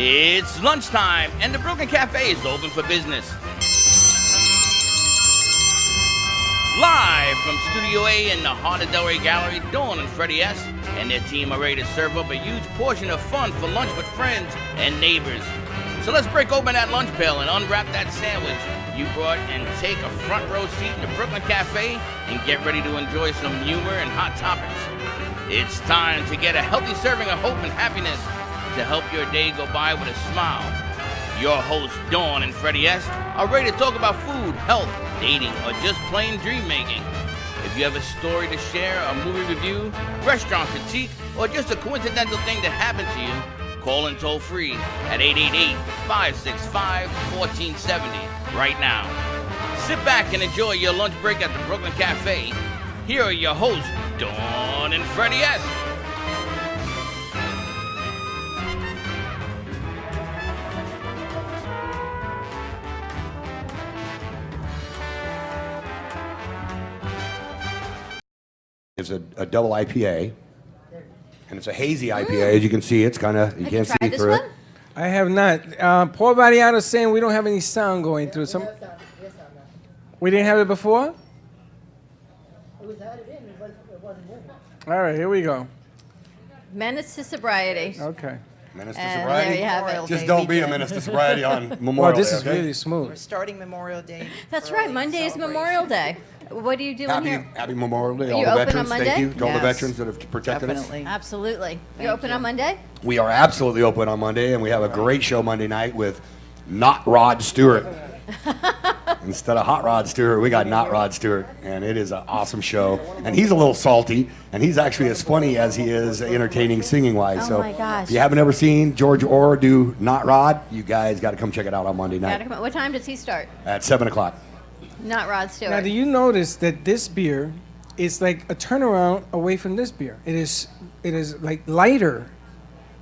It's lunchtime, and the Brooklyn Cafe is open for business. Live from Studio A in the heart of Delray Gallery, Dawn and Freddy S. and their team are ready to serve up a huge portion of fun for lunch with friends and neighbors. So let's break open that lunch pail and unwrap that sandwich you brought and take a front row seat in the Brooklyn Cafe and get ready to enjoy some humor and hot topics. It's time to get a healthy serving of hope and happiness to help your day go by with a smile. Your hosts, Dawn and Freddy S., are ready to talk about food, health, dating, or just plain dream making. If you have a story to share, a movie review, restaurant critique, or just a coincidental thing that happened to you, call in toll free at 888-565-1470 right now. Sit back and enjoy your lunch break at the Brooklyn Cafe. Here are your hosts, Dawn and Freddy S. It's a double IPA, and it's a hazy IPA. As you can see, it's kind of, you can't see through it. I have not. Paul Variato's saying we don't have any sound going through. We didn't have it before? It was added in, it wasn't in. All right, here we go. Menace to sobriety. Okay. Menace to And sobriety. there you have it. Just don't be a menace to sobriety on Memorial Well, this Day, is okay? really We're smooth. starting Memorial Day. That's right. Monday is Memorial Day. What are you doing here? Happy Memorial Day, Are all you the open on veterans. Monday? Thank you to all the Yes. veterans that have protected us. Definitely. Absolutely. Thank You're open you. on Monday? We are absolutely open on Monday, and we have a great show Monday night with Not Rod Stewart. Instead of Hot Rod Stewart, we got Not Rod Stewart, and it is an awesome show. And he's a little salty, and he's actually as funny as he is entertaining singing-wise. Oh So my gosh. if you haven't ever seen George Orr do Not Rod, you guys got to come check it out on Monday Gotta night come. What time does he start? at 7 o'clock. Not Rod Stewart. Now, do you notice that this beer is like a turnaround away from this beer? It is like lighter.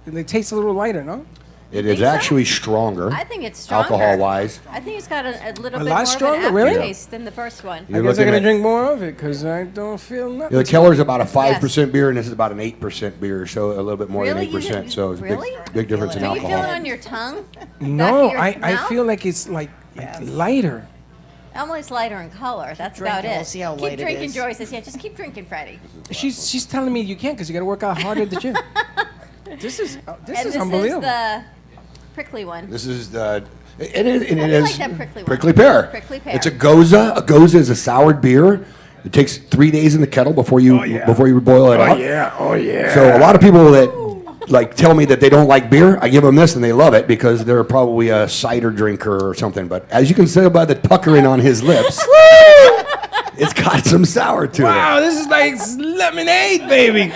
It tastes a little lighter, no? It is think so? actually stronger, I think it's stronger. alcohol-wise. I think it's got a little A bit lot more stronger, of an really? aftertaste than the first one. You're I guess I looking gotta at- drink more of it because I don't feel nothing. The Keller's about a 5% beer, and this is about an 8% beer, so a little bit more Really? than 8%. You- So it's a really? big difference in Do you feel it alcohol. on your tongue? No, Back of your I mouth? feel like it's like Yes. lighter. Almost lighter in color. That's about drinking, it. we'll see how keep light it drinking, is. Joyce says. Yeah, just keep drinking, Freddie. She's telling me you can't because you got to work out harder at the gym. This is unbelievable. Is the prickly one. This is the. It I is like that prickly one. prickly pear. Prickly pear. It's a goza. A goza is a soured beer. It takes 3 days in the kettle before you boil it out. Oh yeah. So a lot of people that like tell me that they don't like beer, I give them this and they love it because they're probably a cider drinker or something. But as you can see by the puckering on his lips, it's got some sour to Wow, it. this is like lemonade, baby.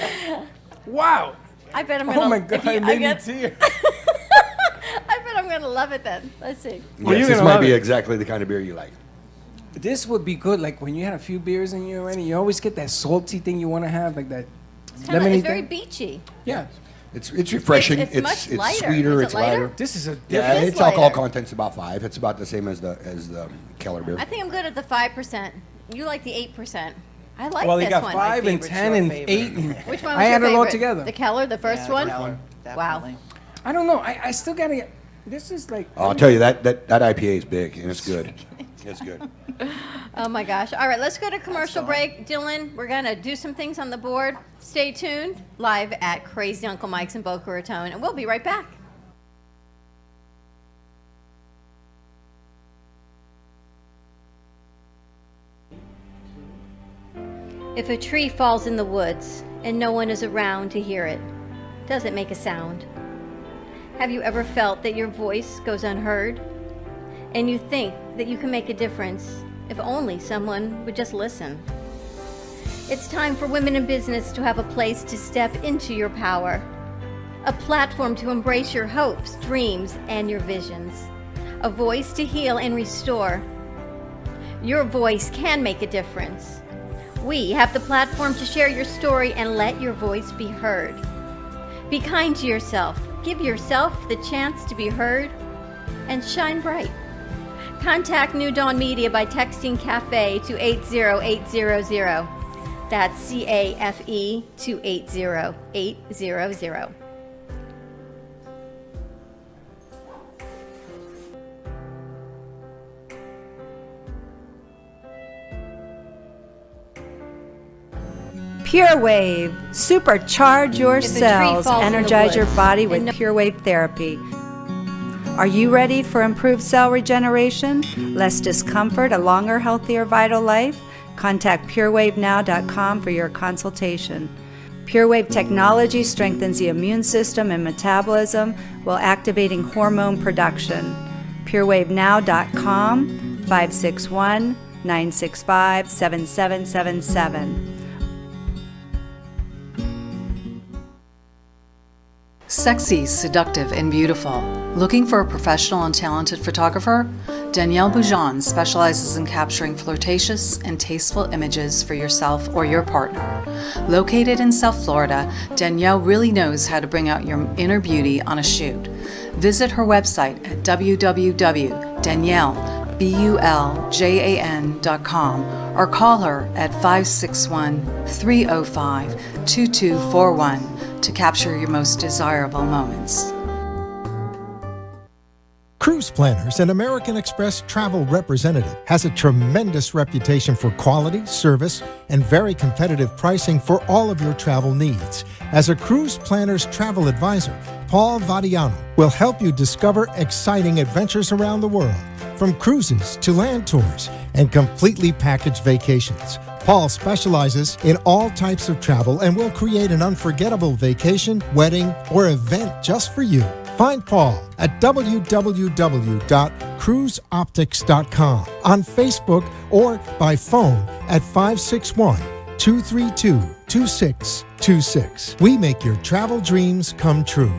Wow. I bet I'm gonna. Oh my God, if you- it I made me bet- tear. I bet I'm gonna love it then. Let's see. Well, Yes, you're this gonna might love be it. exactly the kind of beer you like. This would be good, like when you had a few beers in you already. You always get that salty thing you want to have, like that It's, kinda, lemony it's very thing. beachy. Yeah. It's refreshing. It's much lighter. sweeter. Is it It's lighter? lighter. This is a Yeah, It is its alcohol lighter. content's about 5. It's about the same as the Keller beer. I think I'm good at the 5%. You like the 8%. I like well, this you got one. 5 and favorite's 10 your and favorite. 8. And Which one was I your had it all favorite? together. The Keller, the first Yeah, one? Keller, Wow. definitely. I don't know. I still gotta get. This is like. I'll tell you that IPA is big and it's good. It's good. Oh my gosh. All right, let's go to commercial break. Dylan, we're going to do some things on the board. Stay tuned. Live at Crazy Uncle Mike's in Boca Raton, and we'll be right back. If a tree falls in the woods and no one is around to hear it, does it make a sound? Have you ever felt that your voice goes unheard? And you think that you can make a difference if only someone would just listen? It's time for women in business to have a place to step into your power, a platform to embrace your hopes, dreams, and your visions, a voice to heal and restore. Your voice can make a difference. We have the platform to share your story and let your voice be heard. Be kind to yourself. Give yourself the chance to be heard and shine bright. Contact New Dawn Media by texting CAFE to 80800. That's CAFE to 80800. Pure Wave. Supercharge your If a tree cells. falls in the Energize your woods body with and no- Pure Wave therapy. Are you ready for improved cell regeneration, less discomfort, a longer, healthier, vital life? Contact purewavenow.com for your consultation. PureWave technology strengthens the immune system and metabolism while activating hormone production. purewavenow.com, 561-965-7777. Sexy, seductive, and beautiful. Looking for a professional and talented photographer? Danielle Boujon specializes in capturing flirtatious and tasteful images for yourself or your partner. Located in South Florida, Danielle really knows how to bring out your inner beauty on a shoot. Visit her website at www.daniellebuljan.com or call her at 561-305-2241 to capture your most desirable moments. Cruise Planners, an American Express travel representative, has a tremendous reputation for quality, service, and very competitive pricing for all of your travel needs. As a Cruise Planners travel advisor, Paul Vadiano will help you discover exciting adventures around the world, from cruises to land tours and completely packaged vacations. Paul specializes in all types of travel and will create an unforgettable vacation, wedding, or event just for you. Find Paul at www.cruiseoptics.com, on Facebook, or by phone at 561-232-2626. We make your travel dreams come true.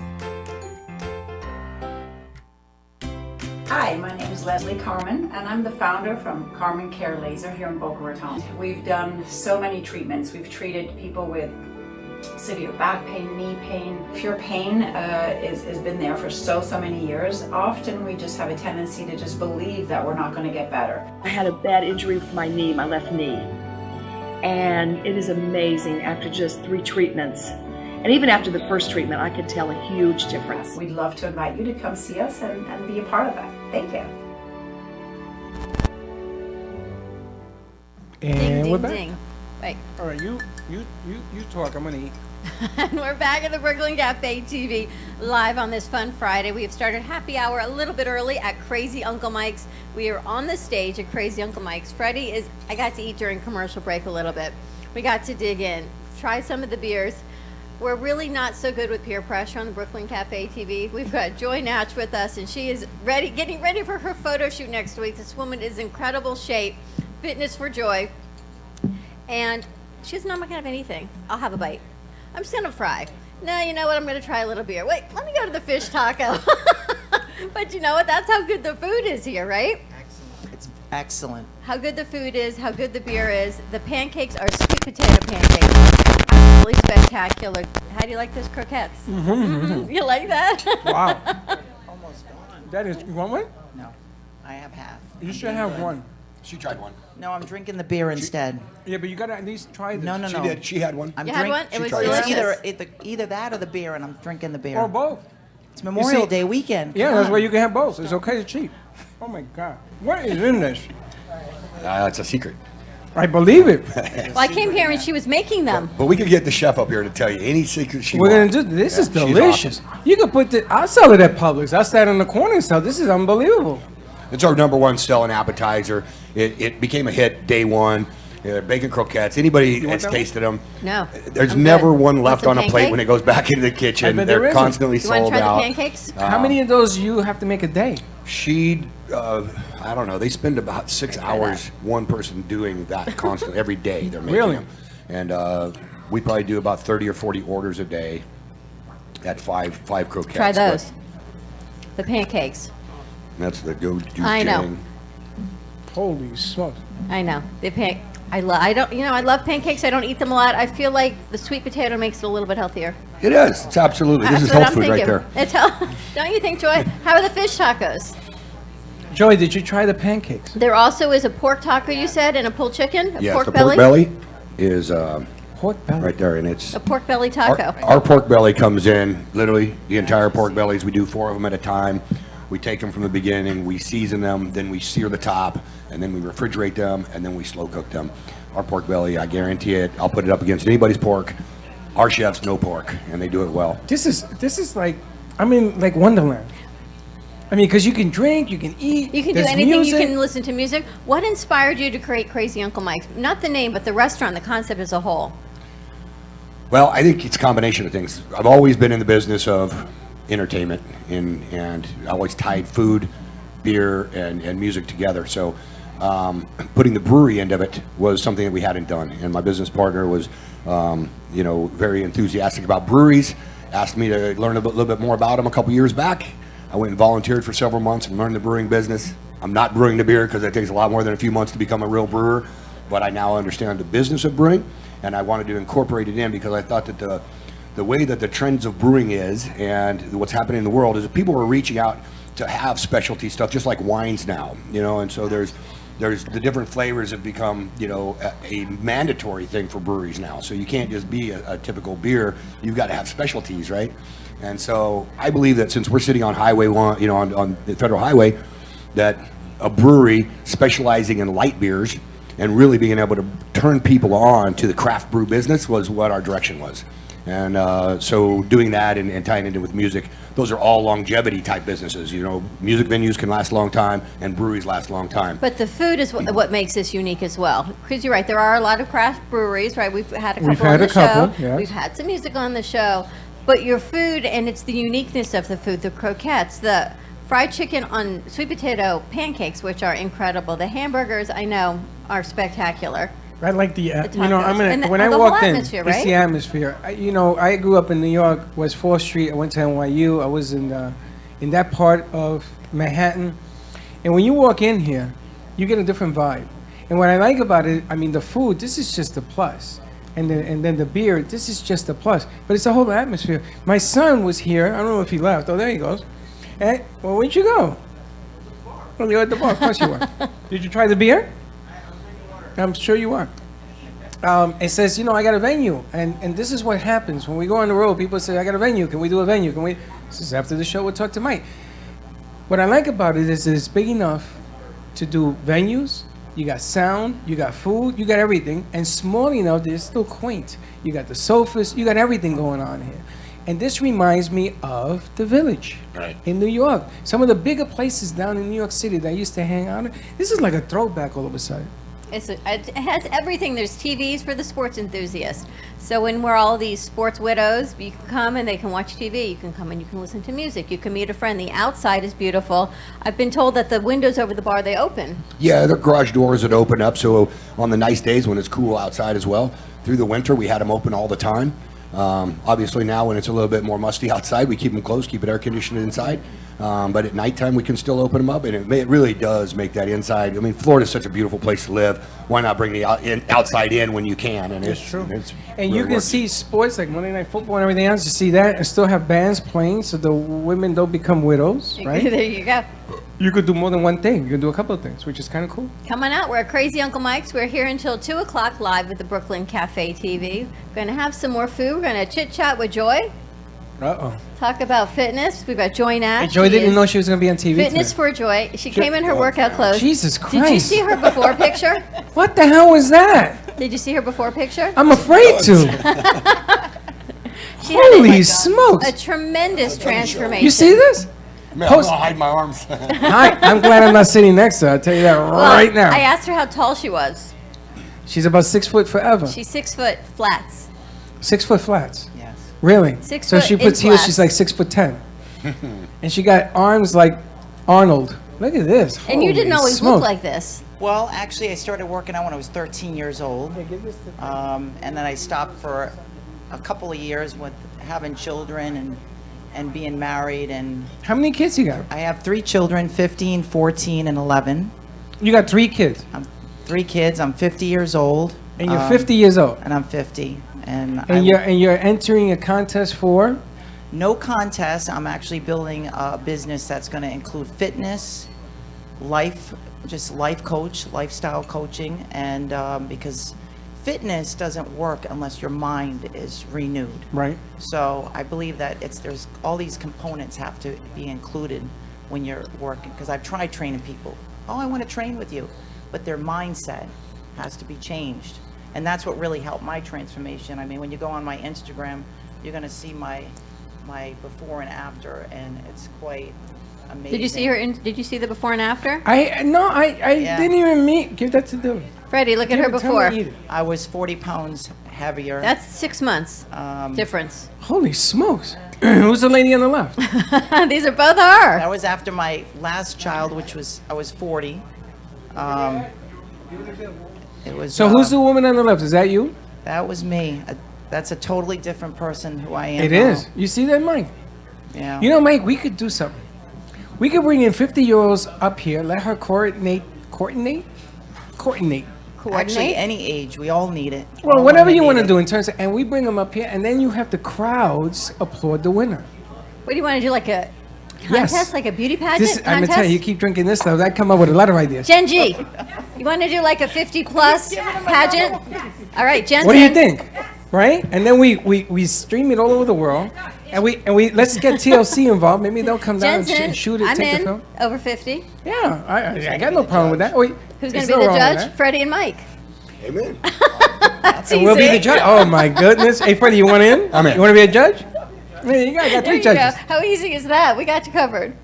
Hi, my name is Leslie Carmen, and I'm the founder from Carmen Care Laser here in Boca Raton. We've done so many treatments. We've treated people with severe back pain, knee pain. If your pain has been there for so many years, often we just have a tendency to just believe that we're not going to get better. I had a bad injury with my knee, my left knee, and it is amazing after just 3 treatments. And even after the first treatment, I could tell a huge difference. We'd love to invite you to come see us and be a part of that. Thank you. And Ding, we're ding, back. ding. Right. All right, you talk. I'm gonna eat. And we're back at the Brooklyn Cafe TV live on this fun Friday. We have started happy hour a little bit early at Crazy Uncle Mike's. We are on the stage at Crazy Uncle Mike's. Freddie is, I got to eat during commercial break a little bit. We got to dig in, try some of the beers. We're really not so good with peer pressure on the Brooklyn Cafe TV. We've got Joy Natch with us, and she is getting ready for her photo shoot next week. This woman is in incredible shape, fitness for joy. And she says, no, I'm not gonna have anything. I'll have a bite. I'm just gonna fry. No, you know what? I'm gonna try a little beer. Wait, let me go to the fish taco. But you know what? That's how good the food is here, right? Excellent. It's excellent. How good the food is, how good the beer is. The pancakes are sweet potato pancakes. Absolutely spectacular. How do you like those croquettes? Mm-hmm. You like that? Wow. Almost gone. That is, you want one? No, I have half. You should have one. She tried one. No, I'm drinking the beer instead. Yeah, but you gotta at least try this. No. She did. She had one. I'm You had one? It was tried it. delicious. Either that or the beer, and I'm drinking the beer. Or both. It's Memorial see- Day weekend. Yeah, Come that's on. why you can have both. It's okay to cheat. Oh my God. What is in this? It's a secret. I believe it. Well, I came here and she was making them. But we could get the chef up here to tell you any secret she We're wants. gonna do this. Is Yeah, she's delicious. awesome. You can put the. I'll sell it at Publix. I'll stand in the corner and sell. This is unbelievable. It's our #1 selling appetizer. It became a hit day one. Bacon croquettes. Anybody want that's that? tasted them, No. there's I'm never good. one Want left some on a plate pancake? when it goes back into the kitchen. bet there They're isn't. constantly You want to sold try out. the pancakes? How many of those you have to make a day? She, I don't know. They spend about 6 hours, one person doing that constantly every day. They're making Really? them, and we probably do about 30 or 40 orders a day. At five croquettes. Try but those. The pancakes. That's the go-to I know. thing. Holy smokes. I know. I love pancakes. I don't eat them a lot. I feel like the sweet potato makes it a little bit healthier. It is. It's absolutely. This That's is what health I'm food right thinking. there. It's don't you think, Joy? How are the fish tacos? Joey, did you try the pancakes? There also is a pork taco, you said, and a pulled chicken, a Yes, pork the belly. pork belly is Pork belly. right there, and it's A pork belly taco. our pork belly comes in literally the entire pork bellies. We do 4 of them at a time. We take them from the beginning, we season them, then we sear the top, and then we refrigerate them, and then we slow cook them. Our pork belly, I guarantee it, I'll put it up against anybody's pork. Our chefs no pork, and they do it well. This is like, like Wonderland. Because you can drink, you can eat. You can do there's anything. music. You can listen to music. What inspired you to create Crazy Uncle Mike's? Not the name, but the restaurant, the concept as a whole. Well, I think it's a combination of things. I've always been in the business of entertainment, and I always tied food, beer, and music together. So putting the brewery end of it was something that we hadn't done. And my business partner was, very enthusiastic about breweries, asked me to learn a little bit more about them a couple years back. I went and volunteered for several months and learned the brewing business. I'm not brewing the beer because it takes a lot more than a few months to become a real brewer, but I now understand the business of brewing, and I wanted to incorporate it in because I thought that the way that the trends of brewing is and what's happening in the world is that people are reaching out to have specialty stuff, just like wines now, and so there's the different flavors have become, a mandatory thing for breweries now. So you can't just be a typical beer. You've got to have specialties, right? And so I believe that since we're sitting on Highway 1, on the Federal Highway, that a brewery specializing in light beers and really being able to turn people on to the craft brew business was what our direction was. And so doing that and tying it in with music, those are all longevity type businesses. Music venues can last a long time and breweries last a long time. But the food is what makes this unique as well. Because you're right, there are a lot of craft breweries, right? We've had a couple on the show. Yes. We've had some music on the show. But your food, and it's the uniqueness of the food, the croquettes, the fried chicken on sweet potato pancakes, which are incredible. The hamburgers, I know, are spectacular. I like the tacos. when I the walked whole in, atmosphere, it's right? the atmosphere. I grew up in New York, West 4th Street. I went to NYU. I was in that part of Manhattan. And when you walk in here, you get a different vibe. And what I like about it, the food, this is just a plus. And then the beer, this is just a plus. But it's a whole atmosphere. My son was here. I don't know if he left. Oh, there he goes. Well, where'd you go? Well, you were at the bar. Of course you were. Did you try the beer? I'm sure you are. It says, I got a venue. And this is what happens. When we go on the road, people say, I got a venue. Can we do a venue? This is after the show, we'll talk to Mike. What I like about it is that it's big enough to do venues. You got sound, you got food, you got everything, and small enough that it's still quaint. You got the sofas, you got everything going on here. And this reminds me of the Village in New York. Some of the bigger places down in New York City that I used to hang out in. This is like a throwback all of a sudden. It has everything. There's TVs for the sports enthusiasts. So when we're all these sports widows, you can come and they can watch TV. You can come and you can listen to music. You can meet a friend. The outside is beautiful. I've been told that the windows over the bar, they open. Yeah, the garage doors would open up. So on the nice days when it's cool outside as well, through the winter, we had them open all the time. Obviously now when it's a little bit more musty outside, we keep them closed, keep it air conditioned inside. But at nighttime, we can still open them up, and it really does make that inside. Florida's such a beautiful place to live. Why not bring the outside in when you can? And it's true. And really you can works. see sports like Monday Night Football and everything else. You see that and still have bands playing, so the women don't become widows, right? There you go. You could do more than one thing. You can do a couple of things, which is kind of cool. Come on out. We're at Crazy Uncle Mike's. We're here until 2 o'clock live with the Brooklyn Cafe TV. We're going to have some more food. We're going to chit-chat with Joy. Uh-oh. Talk about fitness. We've got Joy Nash. And Joy didn't know she was going to be on TV Fitness today. for Joy. She came in her workout clothes. Jesus Did you Christ. see her before picture? What the hell was that? Did you see her before picture? I'm afraid to. She had Holy smokes. a tremendous transformation. You see this? Man, I'm going to hide my arms. I'm glad I'm not sitting next to her. I'll tell you that right now. I asked her how tall she was. She's about 6 foot forever. She's 6 foot flats. 6 foot flats. Yes. Really? 6 So foot she in puts heels, flats. she's like 6'10". And she got arms like Arnold. Look at this. And you didn't Holy always smoke. look like this. Well, actually, I started working out when I was 13 years old. And then I stopped for a couple of years with having children and being married. And How many kids you got? I have 3 children, 15, 14, and 11. You got 3 kids. 3 kids. I'm 50 years old. And you're 50 years old. And I'm 50. And you're entering a contest for? No contest. I'm actually building a business that's going to include fitness, life coach, lifestyle coaching, and because fitness doesn't work unless your mind is renewed. Right. So I believe that there's all these components have to be included when you're working, because I've tried training people. Oh, I want to train with you, but their mindset has to be changed. And that's what really helped my transformation. I mean, when you go on my Instagram, you're going to see my before and after, and it's quite amazing. Did you see Did you see the before and after? I didn't even meet. Give that to them. Freddie, look at her before. I was 40 pounds heavier. That's 6 months difference. Holy smokes! Who's the lady on the left? These are both her. That was after my last child, which was I was 40. It was. So who's the woman on the left? Is that you? That was me. That's a totally different person who I am. It is. You see that, Mike? Yeah. You know, Mike, we could do something. We could bring in 50-year-olds up here, let her coordinate. Actually, any age, we all need it. Well, whatever you want to do in terms of, and we bring them up here, and then you have the crowds applaud the winner. What do you want to do, like a contest, like a beauty pageant I'm gonna tell you, you keep drinking this stuff, I come up with a lot of ideas. Gen G, you want to do like a 50-plus pageant? All right, Jensen. What do you think? Right? And then we stream it all over the world, and we let's get TLC involved. Maybe they'll come down and shoot it, take the film. Over 50. Yeah, I got no problem with that. Wait, who's going to be the judge? Freddie and Mike. Amen. And we'll be the judge. Oh my goodness! Hey, Freddie, you want in? I'm in. You want to be a judge? Man, you got 3 judges. How easy is that? We got you covered.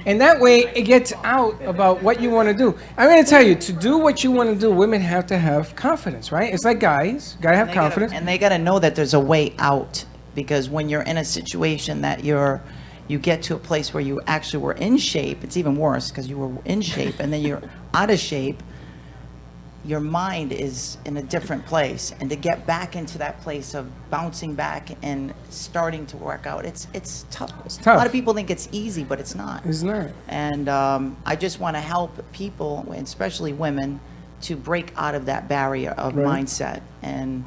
And that way, it gets out about what you want to do. I'm going to tell you, to do what you want to do, women have to have confidence, right? It's like guys, got to have confidence. And they got to know that there's a way out, because when you're in a situation that you get to a place where you actually were in shape, it's even worse because you were in shape and then you're out of shape, your mind is in a different place. And to get back into that place of bouncing back and starting to work out, it's tough. It's tough. A lot of people think it's easy, but it's not. It's not. And I just want to help people, especially women, to break out of that barrier of mindset and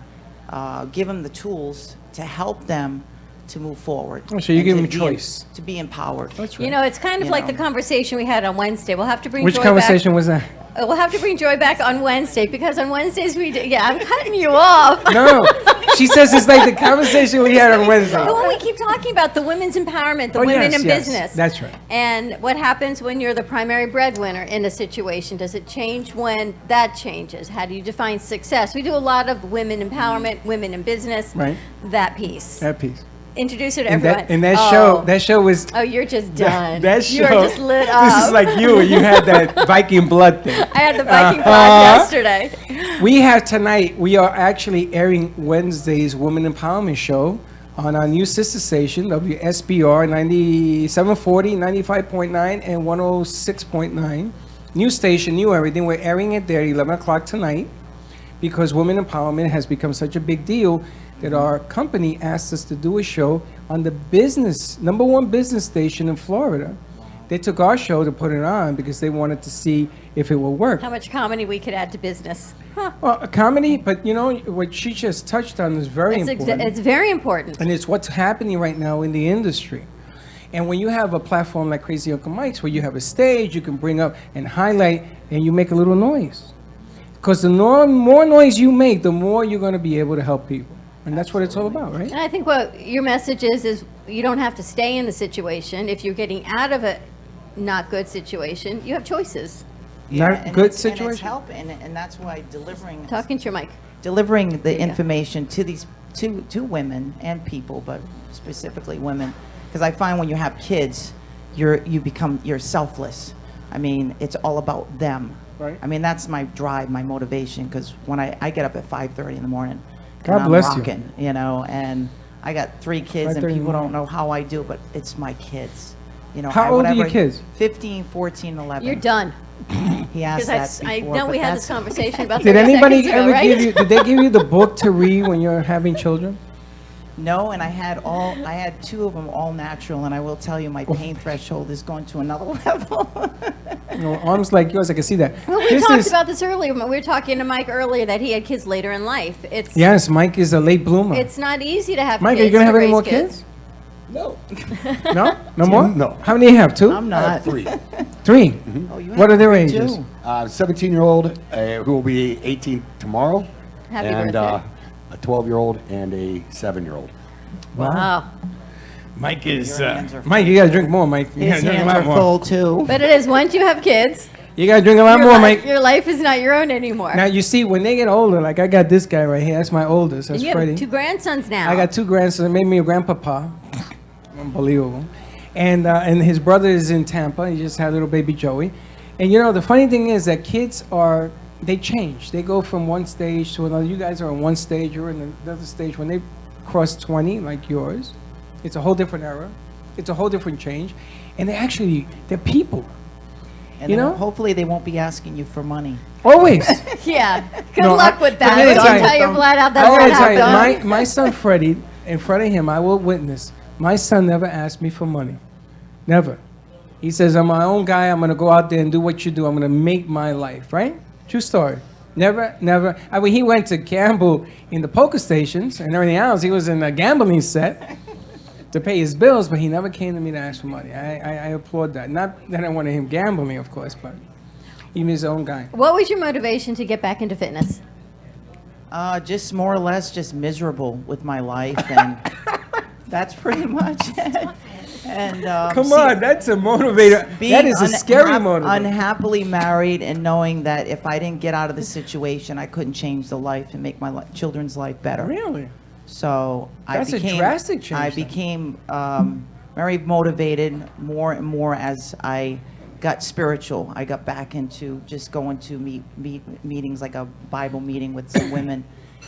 give them the tools to help them to move forward. Oh, so you give them choice. To be empowered. That's right. You know, it's kind of like the conversation we had on Wednesday. We'll have to bring Which Joy conversation back. was that? We'll have to bring Joy back on Wednesday, because on Wednesdays we do. Yeah, I'm cutting you off. No, she says it's like the conversation we had on Wednesday. Well, we keep talking about the women's empowerment, the women in business. That's right. And what happens when you're the primary breadwinner in a situation? Does it change when that changes? How do you define success? We do a lot of women empowerment, women in business, Right. that piece. That piece. Introduce her to And everyone. that show was. Oh, you're just done. That show. You are just lit up. This is like you had that Viking blood thing. I had the Viking blood yesterday. We have tonight, we are actually airing Wednesday's Women Empowerment Show on our new sister station, WSBR 9740, 95.9, and 106.9. New station, new everything. We're airing it there at 11 o'clock tonight because women empowerment has become such a big deal that our company asked us to do a show on the #1 business station in Florida. They took our show to put it on because they wanted to see if it will work. How much comedy we could add to business. Huh. Well, a comedy, but you know, what she just touched on is very important. It's very important. And it's what's happening right now in the industry. And when you have a platform like Crazy Uncle Mike's, where you have a stage, you can bring up and highlight, and you make a little noise. Because the more noise you make, the more you're going to be able to help people. And that's what it's all about, right? And I think what your message is you don't have to stay in the situation. If you're getting out of a not good situation, you have choices. Not good And it's situation? help, and that's why delivering the information to these to women and people, but specifically women, because I find when you have kids, you're selfless. I mean, it's all about them. Right. I mean, that's my drive, my motivation, because when I get up at 5:30 in the morning, God and bless I'm you. rocking, you know, and I got 3 kids, and 5:30 people don't know how I do, but it's my kids. You know, How old are your kids? 15, 14, 11. You're done. He asked that I before, know but we had that's- this conversation about Did 30 anybody seconds ago, ever right? give you, did they give you the book to read when you're having children? No, and I had 2 of them all natural, and I will tell you, my pain threshold is going to another level. You know, arms like yours, I can see that. Well, we talked about this earlier. We were talking to Mike earlier that he had kids later in life. It's Yes, Mike is a late bloomer. It's not easy to have Mike, kids. are you going to have any raise more kids? No. No? No more? No. How many do you have? 2? I'm I not. have 3. 3? Oh, you What have are their 3 ages? too. 17-year-old who will be 18 tomorrow, Happy and birthday. a 12-year-old and a 7-year-old. Wow. Mike is, Your hands are Mike, you gotta drink more, Mike. You His gotta drink a hands lot are more. full too. But it is, once you have kids, You gotta drink a lot more, Mike. your life is not your own anymore. Now, you see, when they get older, like I got this guy right here, that's my oldest, and that's you Freddy. have 2 grandsons now. I got 2 grandsons. It made me a grandpapa. Unbelievable. And his brother is in Tampa. He just had little baby Joey. And you know, the funny thing is that kids they change. They go from one stage to another. You guys are on one stage, you're in another stage. When they cross 20, like yours, it's a whole different era. It's a whole different change. And they're people. And You then know? hopefully they won't be asking you for money. Always. Yeah. Good No, luck with that. I'm gonna Don't tell you- tell you flat out I that's want not to tell you, happening. my son Freddie, in front of him, I will witness, my son never asked me for money. Never. He says, I'm my own guy. I'm going to go out there and do what you do. I'm going to make my life, right? True story. Never. I mean, he went to gamble in the poker stations and everything else. He was in a gambling set to pay his bills, but he never came to me to ask for money. I applaud that. Not that I wanted him gambling, of course, but he was his own guy. What was your motivation to get back into fitness? Just more or less just miserable with my life, and that's pretty much it. And Come on, that's a motivator. That is a scary motivator. Unhappily married, and knowing that if I didn't get out of the situation, I couldn't change the life and make my children's life better. Really? So That's a drastic change, I then. became very motivated more and more as I got spiritual. I got back into just going to meetings, like a Bible meeting with some women,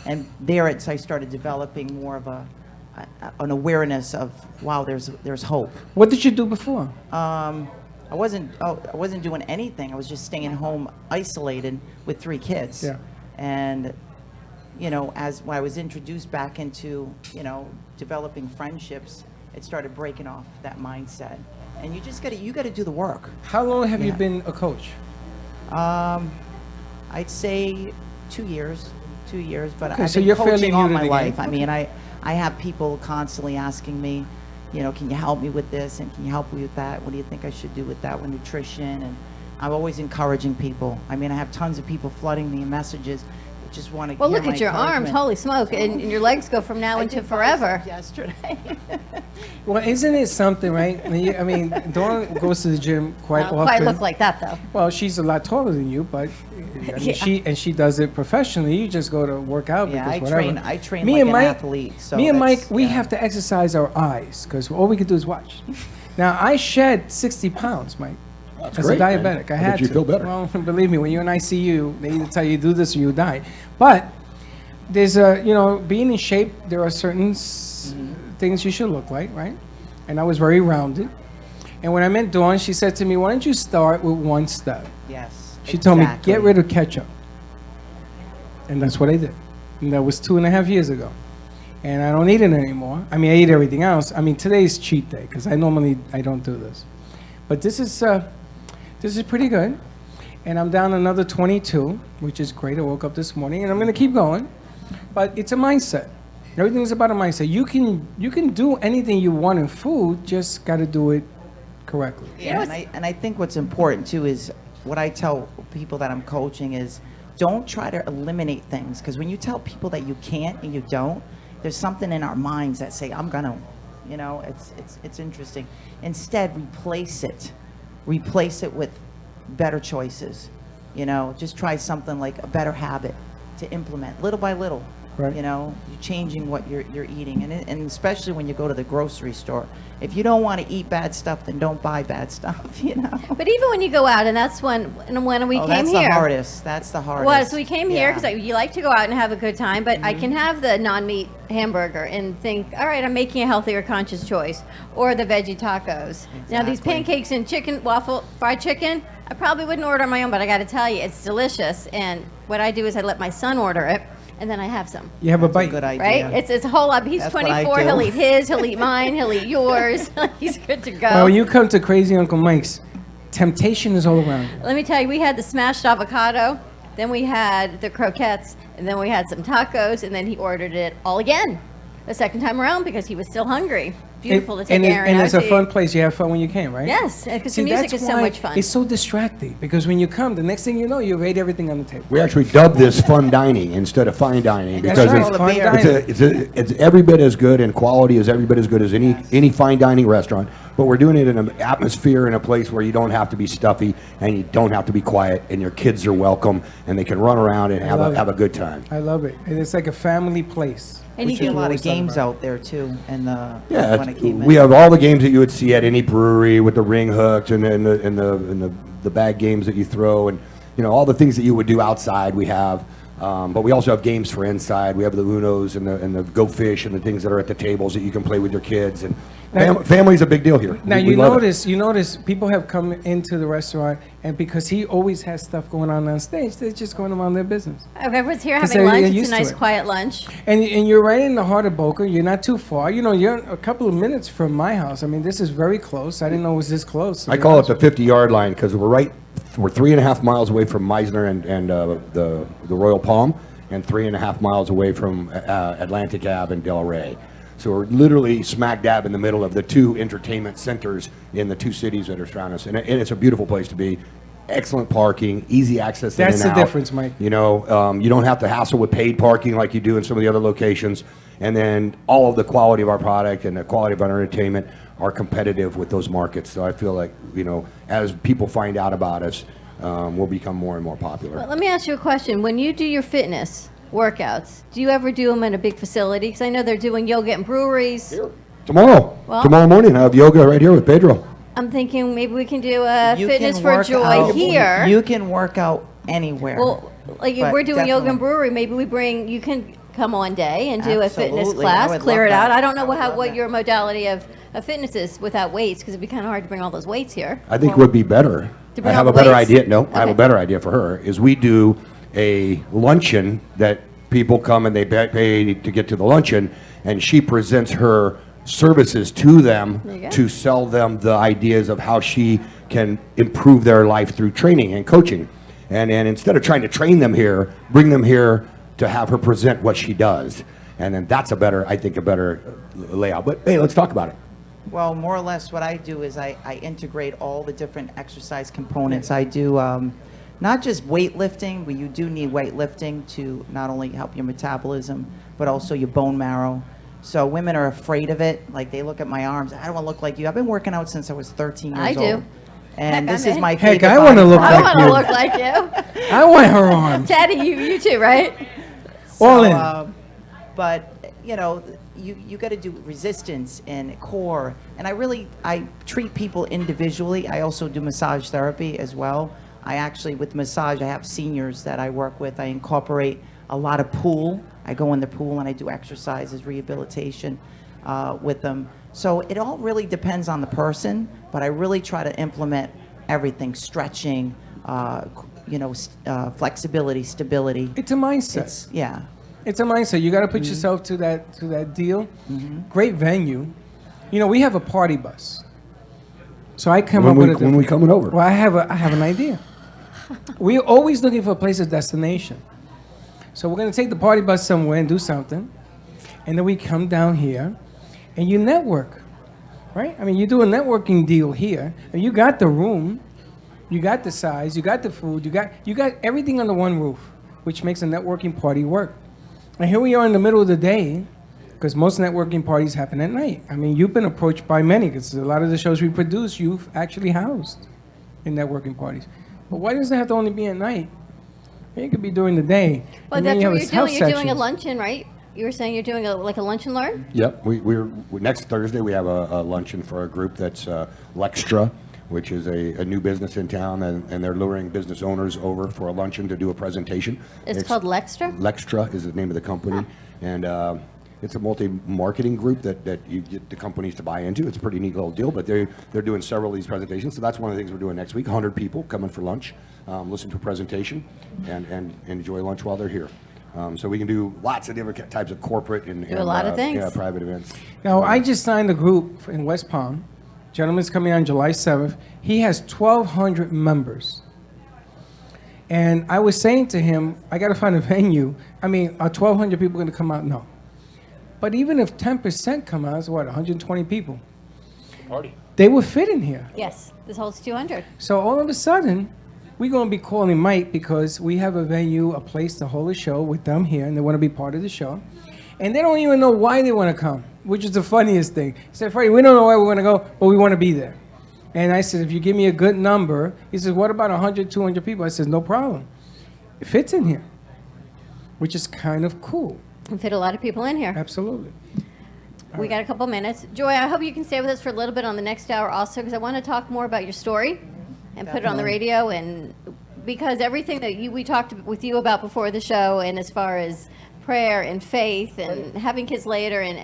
and I started developing more of an awareness of, wow, there's hope. What did you do before? I wasn't doing anything. I was just staying home, isolated with 3 kids. Yeah. And you know, when I was introduced back into, you know, developing friendships, it started breaking off that mindset. And you gotta do the work. How long have you Yeah. been a coach? I'd say 2 years, but Okay, I've so been you're fairly coaching new all to my the life. game. I mean, I have people constantly asking me, you know, can you help me with this, and can you help me with that? What do you think I should do with that, with nutrition? And I'm always encouraging people. I mean, I have tons of people flooding me in messages that just want to Well, hear look my at your arms. encouragement. Holy smoke. And your legs go from now I into did forever. bicep yesterday. Well, isn't it something, right? I mean, Dawn goes to the gym quite Don't often. quite look like that, though. Well, she's a lot taller than you, but I mean, she does it professionally. You just go to work out Yeah, because I whatever. train Me like and an Mike, athlete, so me and Mike, that's- we yeah. have to exercise our eyes because all we can do is watch. Now, I shed 60 pounds, Mike. That's As great, a diabetic, man. I How had did you to. feel better? Well, believe me, when you're in ICU, they either tell you do this or you die. But there's being in shape, there are certain things you should look like, right? And I was very rounded. And when I met Dawn, she said to me, why don't you start with one step? Yes. She told me, exactly. get rid of ketchup. And that's what I did. And that was 2.5 years ago. And I don't eat it anymore. I mean, I eat everything else. I mean, today's cheat day because I don't do this. But this is pretty good. And I'm down another 22, which is great. I woke up this morning and I'm going to keep going. But it's a mindset. Everything's about a mindset. You can do anything you want in food, just got to do it correctly. Yeah, and I think what's important too is what I tell people that I'm coaching is don't try to eliminate things, because when you tell people that you can't and you don't, there's something in our minds that say I'm gonna, you know, it's interesting. Instead, replace it with better choices. You know, just try something like a better habit to implement little by little. Right. You know, you're changing what you're eating, and especially when you go to the grocery store. If you don't want to eat bad stuff, then don't buy bad stuff. You know. But even when you go out, and that's when we came that's here. the hardest. That's the hardest. Well, so we came here Yeah. because you like to go out and have a good time, but I can have the non-meat hamburger and think, all right, I'm making a healthier conscious choice, or the veggie tacos. Now these Exactly. pancakes and fried chicken, I probably wouldn't order on my own, but I got to tell you, it's delicious. And what I do is I let my son order it, and then I have some. You have a That's bite. a good idea. Right? It's a whole lot. He's That's what I 24. do. He'll eat his. He'll eat mine. He'll eat yours. He's good to go. Well, when you come to Crazy Uncle Mike's, temptation is all around you. Let me tell you, we had the smashed avocado, then we had the croquettes, and then we had some tacos, and then he ordered it all again the second time around because he was still hungry. beautiful to take Aaron and out it's a to. fun place. You have fun when you can, right? Yes, because See, the music that's is so why much fun. It's so distracting because when you come, the next thing you know, you've ate everything on the table. We actually dubbed this fun dining instead of fine dining That's because right, it's, fun dining. it's every bit as good and quality is every bit as good as any fine dining restaurant. But we're doing it in an atmosphere in a place where you don't have to be stuffy and you don't have to be quiet and your kids are welcome and they can run around and have a good time. I love it. And it's like a family place. And We you see a can lot of always talk games about. out there too, and Yeah, when it came in. we have all the games that you would see at any brewery with the ring hooks and the bag games that you throw and all the things that you would do outside. We have, but we also have games for inside. We have the Unos and the Go Fish and the things that are at the tables that you can play with your kids. And family's a big deal here. Now We you love it. notice people have come into the restaurant, and because he always has stuff going on stage, they're just going about their business. If everyone's here 'Cause having they're lunch, it's used a to nice it. quiet lunch. And you're right in the heart of Boca. You're not too far. You're a couple of minutes from my house. I mean, this is very close. I didn't know it was this close. I call it the 50-yard line because we're 3.5 miles away from Meisner and the Royal Palm, and 3.5 miles away from Atlantic Ave and Del Rey. So we're literally smack dab in the middle of the two entertainment centers in the two cities that are surrounding us, and it's a beautiful place to be. Excellent parking, easy access in That's and the out. difference, Mike. You don't have to hassle with paid parking like you do in some of the other locations. And then all of the quality of our product and the quality of our entertainment are competitive with those markets. So I feel like, as people find out about us, we'll become more and more popular. Well, let me ask you a question. When you do your fitness workouts, do you ever do them in a big facility? Because I know they're doing yoga in breweries. Tomorrow morning, I have yoga right here with Pedro. I'm thinking maybe we can do a You fitness can for work joy out- here. You can work out anywhere. Well, like if But we're doing yoga in definitely. brewery, maybe you can come one day and do a fitness Absolutely. class, I would clear love it out. that. I don't know I would love what that. your modality of fitness is without weights, because it'd be kind of hard to bring all those weights here. I think would be better. To I bring have all a the better weights? idea. No, I have a Okay. better idea for her. Is we do a luncheon that people come and they pay to get to the luncheon, and she presents her services to them There you go. to sell them the ideas of how she can improve their life through training and coaching. And instead of trying to train them here, bring them here to have her present what she does. And then that's a better layout. But hey, let's talk about it. Well, more or less what I do is I integrate all the different exercise components. I do not just weightlifting, but you do need weightlifting to not only help your metabolism, but also your bone marrow. So women are afraid of it. Like they look at my arms. I don't want to look like you. I've been working out since I was 13 years I do. old. And Heck, this I'm is in. my Heck, favorite I wanna body look part. I like want to you. look like you. I want her arms. Teddy, you too, right? All in. But you got to do resistance and core, and I treat people individually. I also do massage therapy as well. I actually, with massage, I have seniors that I work with. I incorporate a lot of pool. I go in the pool and I do exercises, rehabilitation with them. So it all really depends on the person, but I really try to implement everything: stretching, flexibility, stability. It's a mindset. Yeah. It's a mindset. You got to put Mm-hmm. yourself to that deal. Great venue. We have a party bus. So I come up with a When we coming over? Well, I have an idea. We're always looking for a place of destination. So we're going to take the party bus somewhere and do something. And then we come down here and you network, right? I mean, you do a networking deal here, and you got the room, you got the size, you got the food, you got everything under one roof, which makes a networking party work. And here we are in the middle of the day, because most networking parties happen at night. I mean, you've been approached by many, because a lot of the shows we produce, you've actually housed in networking parties. But why does it have to only be at night? It could be during the day. Well, And then that's you what have you're health doing. You're doing a sections. luncheon, right? You were saying you're doing a lunch and learn? Yep, we're next Thursday we have a luncheon for a group that's Lextra, which is a new business in town, and they're luring business owners over for a luncheon to do a presentation. It's called Lextra? Lextra is the name of the company, and it's a multi-marketing group that you get the companies to buy into. It's a pretty neat little deal, but they're doing several of these presentations, so that's one of the things we're doing next week. 100 people coming for lunch, listen to a presentation, and enjoy lunch while they're here. So we can do lots of different types of corporate and Do a lot of things. Yeah, private events. Now, I just signed a group in West Palm. Gentleman's coming on July 7th. He has 1,200 members. And I was saying to him, I got to find a venue. I mean, are 1,200 people going to come out? No. But even if 10% come out, it's what, 120 people? Party. They would fit in here. Yes, this holds 200. So all of a sudden, we're going to be calling Mike because we have a venue, a place to hold a show with them here, and they want to be part of the show. And they don't even know why they want to come, which is the funniest thing. He said, Freddy, we don't know why we want to go, but we want to be there. And I said, if you give me a good number, he says, what about 100, 200 people? I said, no problem. It fits in here, which is kind of cool. And fit a lot of people in here. Absolutely. We got a couple minutes. Joy, I hope you can stay with us for a little bit on the next hour also, because I want to talk more about your story and put it on the radio. And because everything that we talked with you about before the show, and as far as prayer and faith and having kids later and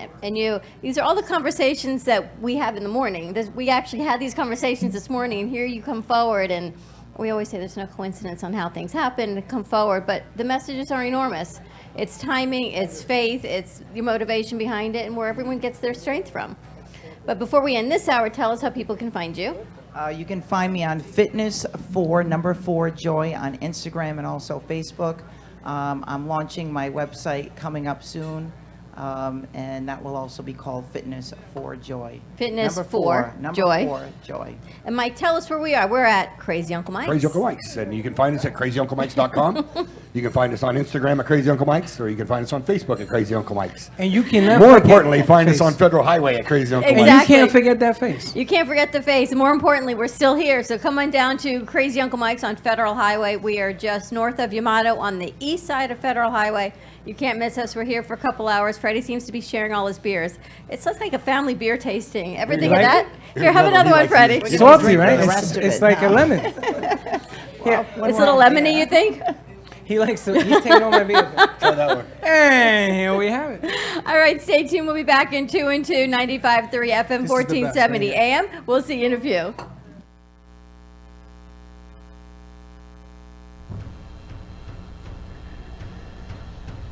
these are all the conversations that we have in the morning. We actually had these conversations this morning, and here you come forward, and we always say there's no coincidence on how things happen to come forward, but the messages are enormous. It's timing, it's faith, it's the motivation behind it, and where everyone gets their strength from. But before we end this hour, tell us how people can find you. You can find me on fitness4Joy on Instagram and also Facebook. I'm launching my website coming up soon, and that will also be called Fitness for Joy. Fitness Number for Joy. Joy. And Mike, tell us where we are. We're at Crazy Uncle Mike's. Crazy Uncle Mike's. And you can find us at crazyunclemikes.com. You can find us on Instagram at Crazy Uncle Mike's, or you can find us on Facebook at Crazy Uncle Mike's. And you can more importantly, find us on Federal Highway at Crazy Uncle Mike's. And you can't forget that face. You can't forget the face. And more importantly, we're still here. So come on down to Crazy Uncle Mike's on Federal Highway. We are just north of Yamato on the east side of Federal Highway. You can't miss us. We're here for a couple hours. Freddie seems to be sharing all his beers. It's just like a family beer tasting. Everything of that. Here, have another one, Freddie. It's salty, right? It's like a lemon. Here, it's a little lemony, you think? He likes to. He's taking all my beers. Try that one. And here we have it. All right, stay tuned. We'll be back in 2 and 2, 95.3 FM, 1470 AM. We'll see you in a few.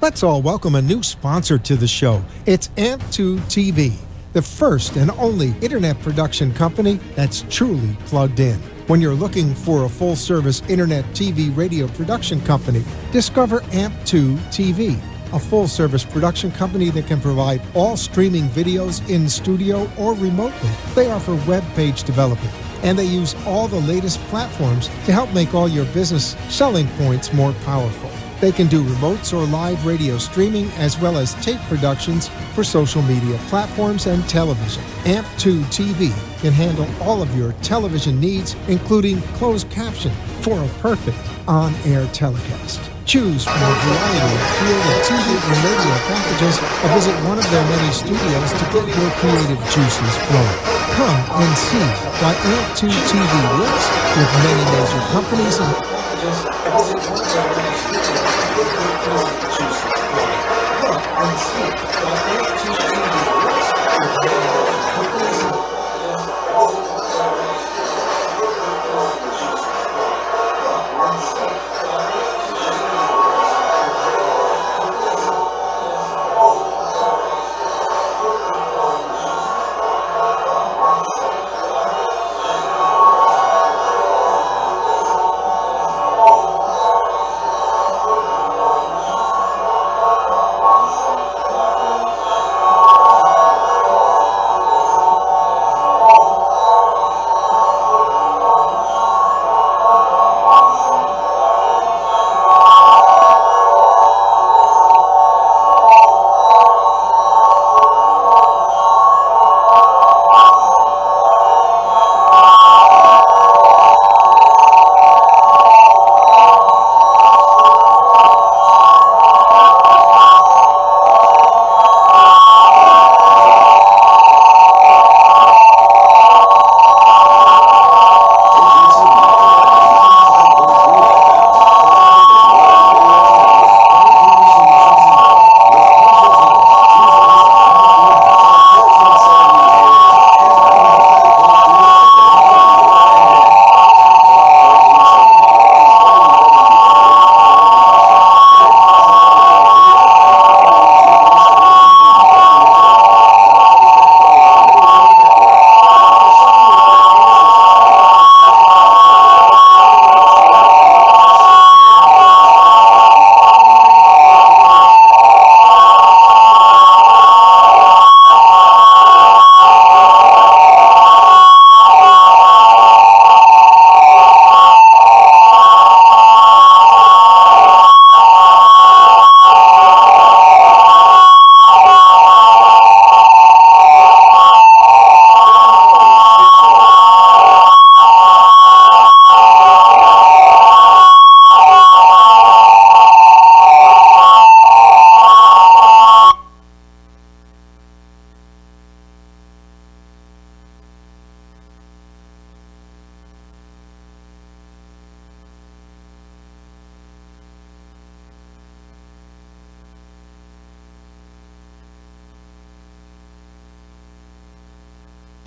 Let's all welcome a new sponsor to the show. It's AMP2 TV, the first and only internet production company that's truly plugged in. When you're looking for a full-service internet TV radio production company, discover AMP2 TV, a full-service production company that can provide all streaming videos in studio or remotely. They offer web page development, and they use all the latest platforms to help make all your business selling points more powerful. They can do remotes or live radio streaming as well as tape productions for social media platforms and television. AMP2 TV can handle all of your television needs, including closed caption for a perfect on-air telecast. Choose from a variety of creative TV and radio packages or visit one of their many studios to get your creative juices flowing. Come and see why AMP2 TV works with many major companies and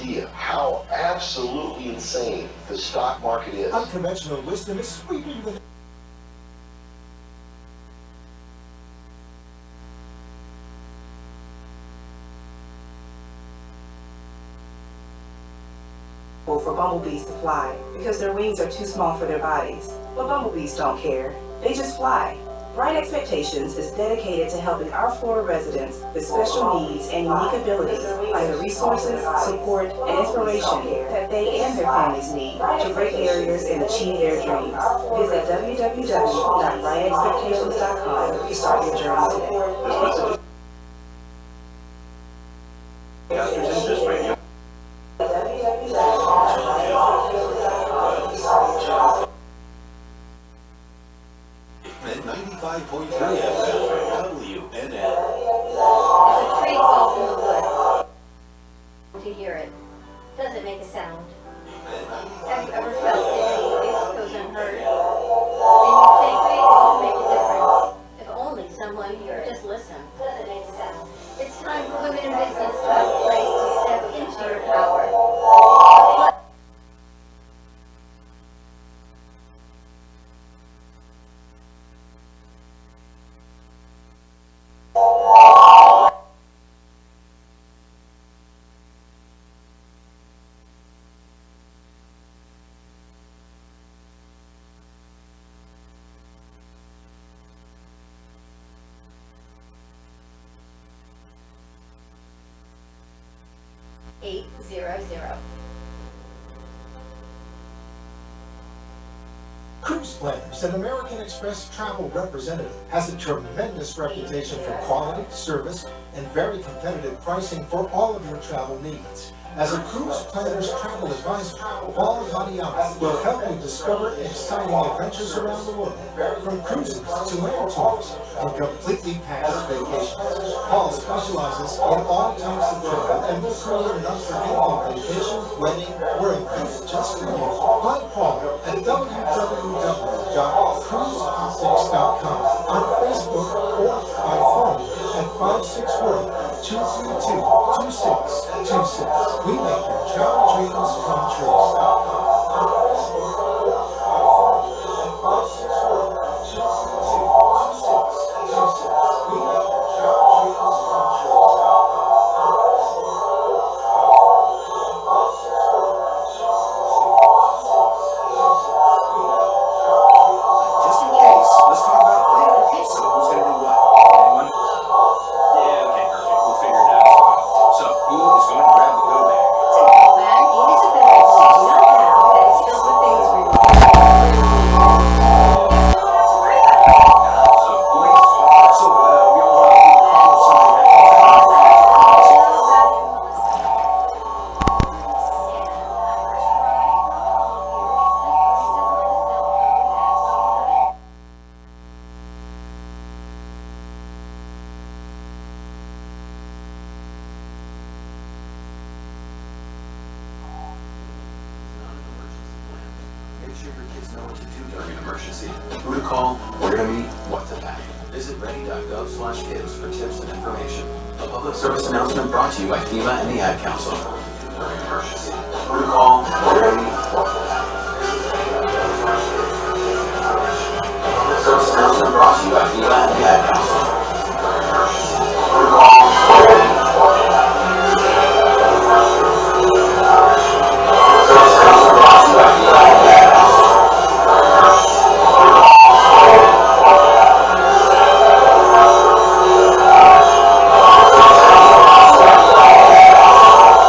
idea how absolutely insane the stock market is. Unconventional wisdom is sweeping the for bumblebees to fly because their wings are too small for their bodies. But bumblebees don't care. They just fly. Bright Expectations is dedicated to helping our Florida residents with special needs and unique abilities find the resources, support, and inspiration that they and their families need to break barriers and achieve their dreams. Visit www.brightexpectations.com to start your journey today. To hear it. Doesn't make a sound. Have you ever felt that your voice goes unheard? And you think it won't make a difference. If only someone would just listen. Doesn't make a sound. It's time for women in business to have a place to step into your power. Cruise Planners, an American Express travel representative, has a tremendous reputation for quality, service, and very competitive pricing for all of your travel needs. As a Cruise Planners travel advisor, Paul Vadiana will help you discover exciting adventures around the world, from cruises to land tours and completely packaged vacations. Paul specializes in all types of travel and will create an unforgettable vacation, wedding, or event just for you. Find Paul at www.cruiseoptics.com, on Facebook, or by phone at 561-232-2626. We make your travel dreams come true. Make sure your kids know what to do during an emergency, who to call, where to meet, what to pack. Visit ready.gov/kids for tips and information. A public service announcement brought to you by FEMA and the Ad Council. During an emergency, who to call, where to meet, what to pack. A public service announcement brought to you by FEMA and the Ad Council. During an emergency, who to call, where to meet, what to pack. Service announcement brought to you by FEMA and the Ad Council.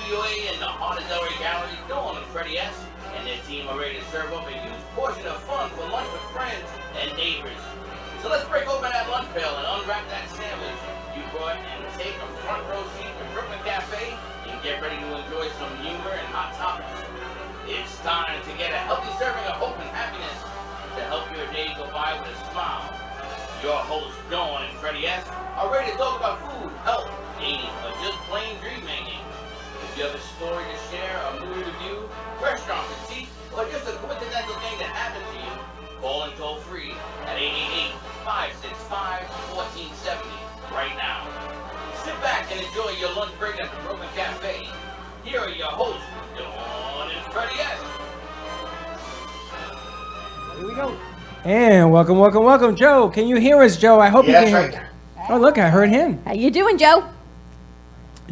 NWA and the Heart of Delray Gallery, Dawn and Freddy S. and their team are ready to serve up a huge portion of fun for lunch with friends and neighbors. So let's break open that lunch pail and unwrap that sandwich you brought and take a front row seat to Brooklyn Cafe and get ready to enjoy some humor and hot topics. It's time to get a healthy serving of hope and happiness to help your day go by with a smile. Your hosts, Dawn and Freddy S., are ready to talk about food, health, dating, or just plain dream making. If you have a story to share, a movie review, restaurant critique, or just a coincidental thing that happened to you, call in toll free at 888-565-1470 right now. Sit back and enjoy your lunch break at the Brooklyn Cafe. Here are your hosts, Dawn and Freddy S. Here we go. And welcome, Joe. Can you hear us, Joe? I hope you can hear us. Oh, look, I heard him. How you doing, Joe?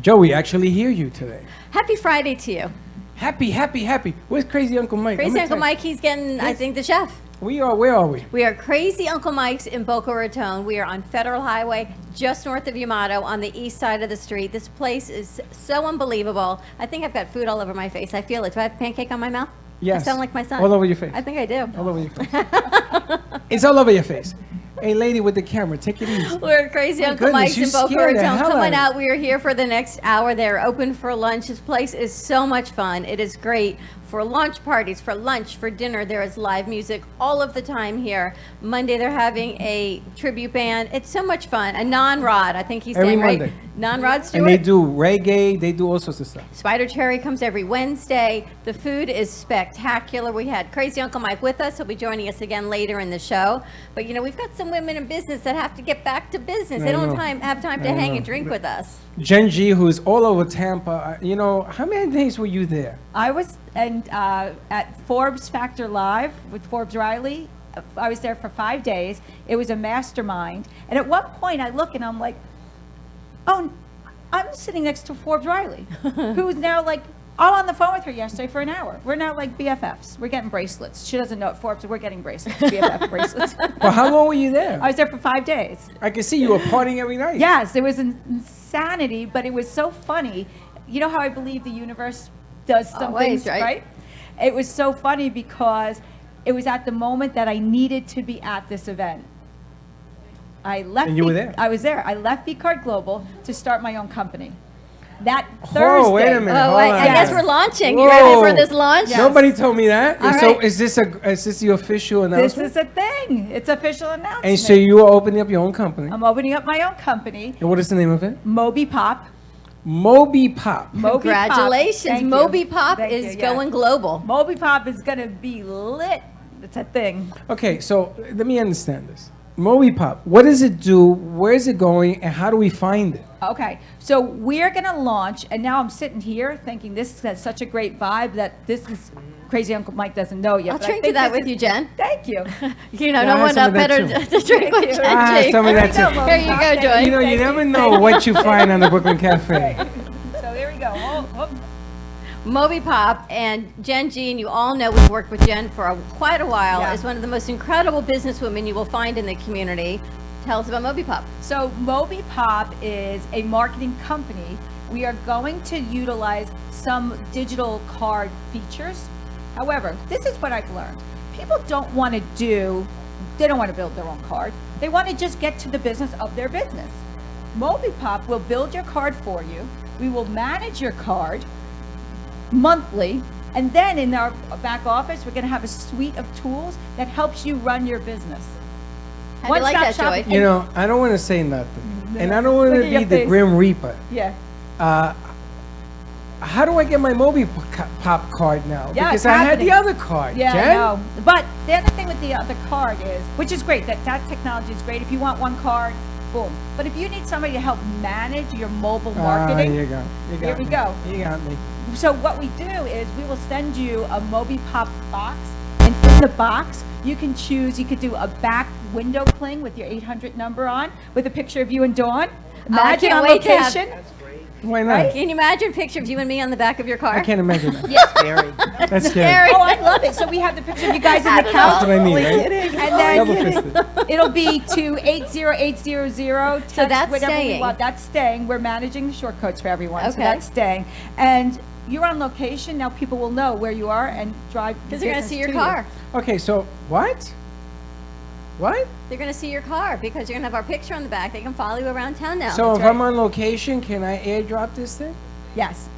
Joe, we actually hear you today. Happy Friday to you. Happy. Where's Crazy Uncle Mike? Crazy Uncle Mike, he's getting, I think, the chef. Where are we? We are Crazy Uncle Mike's in Boca Raton. We are on Federal Highway, just north of Yamato, on the east side of the street. This place is so unbelievable. I think I've got food all over my face. I feel it. Do I have pancake on my mouth? Yes. I sound like my son. All over your face. I think I do. All over your face. It's all over your face. Hey, lady with the camera, take it easy. We're Crazy My Uncle goodness, Mike's you in Boca scared the Raton. hell Come on out out. We are here for the next hour. They're open for lunch. This place is so much fun. It is great for launch parties, for lunch, for dinner. There is live music all of the time here. Monday they're having a tribute band. It's so much fun. A non-Rod, I think he's Every saying, right? Monday. Non-Rod Stewart. And they do reggae, they do all sorts of stuff. Spider Cherry comes every Wednesday. The food is spectacular. We had Crazy Uncle Mike with us. He'll be joining us again later in the show. But, you know, we've got some women in business that have to get back to business. They don't have time to hang and drink with us. Jen G, who's all over Tampa. You know, how many days were you there? I was at Forbes Factor Live with Forbes Riley. I was there for 5 days. It was a mastermind. And at one point I look and I'm like, oh, I'm sitting next to Forbes Riley, who's now like, I'm on the phone with her yesterday for an hour. We're now like BFFs. We're getting bracelets. She doesn't know it, Forbes, we're getting bracelets, BFF bracelets. Well, how long were you there? I was there for 5 days. I can see you were partying every night. Yes, it was insanity, but it was so funny. You know how I believe the universe does some Always, things, right? right? It was so funny because it was at the moment that I needed to be at this event. I left. And you were there? I was there. I left V-Card Global to start my own company. That Oh, Thursday. wait a minute. Oh, hold wait, on. I guess we're launching. You Whoa. ready for this launch? Yes. Nobody told me that. All So right. is this the official This announcement? is a thing. It's official announcement. And so you are opening up your own company. I'm opening up my own company, And what is the name of it? Moby Pop. Moby Pop. Moby Pop. Congratulations. Thank you. Moby Pop Thank is you, yeah. going global. Moby Pop is going to be lit. It's a thing. Okay, so let me understand this. Moby Pop, what does it do? Where is it going? And how do we find it? Okay, so we're going to launch, and now I'm sitting here thinking this has such a great vibe that this is Crazy Uncle Mike doesn't know yet. I'll but I drink think to that this with you, Jen. Thank you. You know, Yeah, I no had one some of that better too. to drink with Thank you. Jen. Ah, G. some of that There too. we go, Here you go, Joy. You know, you never know what you find on the Brooklyn Cafe. So there we go. Oh. Moby Pop and Jen Jean, you all know we've worked with Jen for quite a while, Yeah. is one of the most incredible businesswomen you will find in the community. Tell us about Moby Pop. So Moby Pop is a marketing company. We are going to utilize some digital card features. However, this is what I've learned. People don't want to build their own card. They want to just get to the business of their business. Moby Pop will build your card for you. We will manage your card monthly. And then in our back office, we're going to have a suite of tools that helps you run your business. How do you like that, One-stop Joy? shop. You know, I don't want to say nothing. And I don't want Look to at be your the face. Grim Reaper. Yeah. How do I get my Moby Pop card now? Yeah, Because it's I had happening. the other card. Yeah, Jen? I know. But the other thing with the other card is, which is great, that technology is great. If you want one card, boom. But if you need somebody to help manage your mobile marketing, Here you go. You got Here we me. go. You got me. so what we do is we will send you a Moby Pop box, and in in the box, you can choose, you could do a back window cling with your 800 number on, with a picture of you and Dawn. Imagine can't on wait to have- location. Why not? Right? Can you imagine a picture of you and me on the back of your car? I can't imagine that. Yes. Scary. That's scary. Oh, I love it. So we have the picture of you guys in the That's couch. what I mean, right? And Double then fisted. it'll be to 80800. So that's whatever we staying. want. That's staying. We're managing the short codes for everyone. So Okay. that's staying. And you're on location. Now people will know where you are and drive. Because they're going to business see your to you. car. Okay, so what? What? They're going to see your car because you're going to have our picture on the back. They can follow you around town now. So That's if right. I'm on location, can I airdrop this thing? Yes.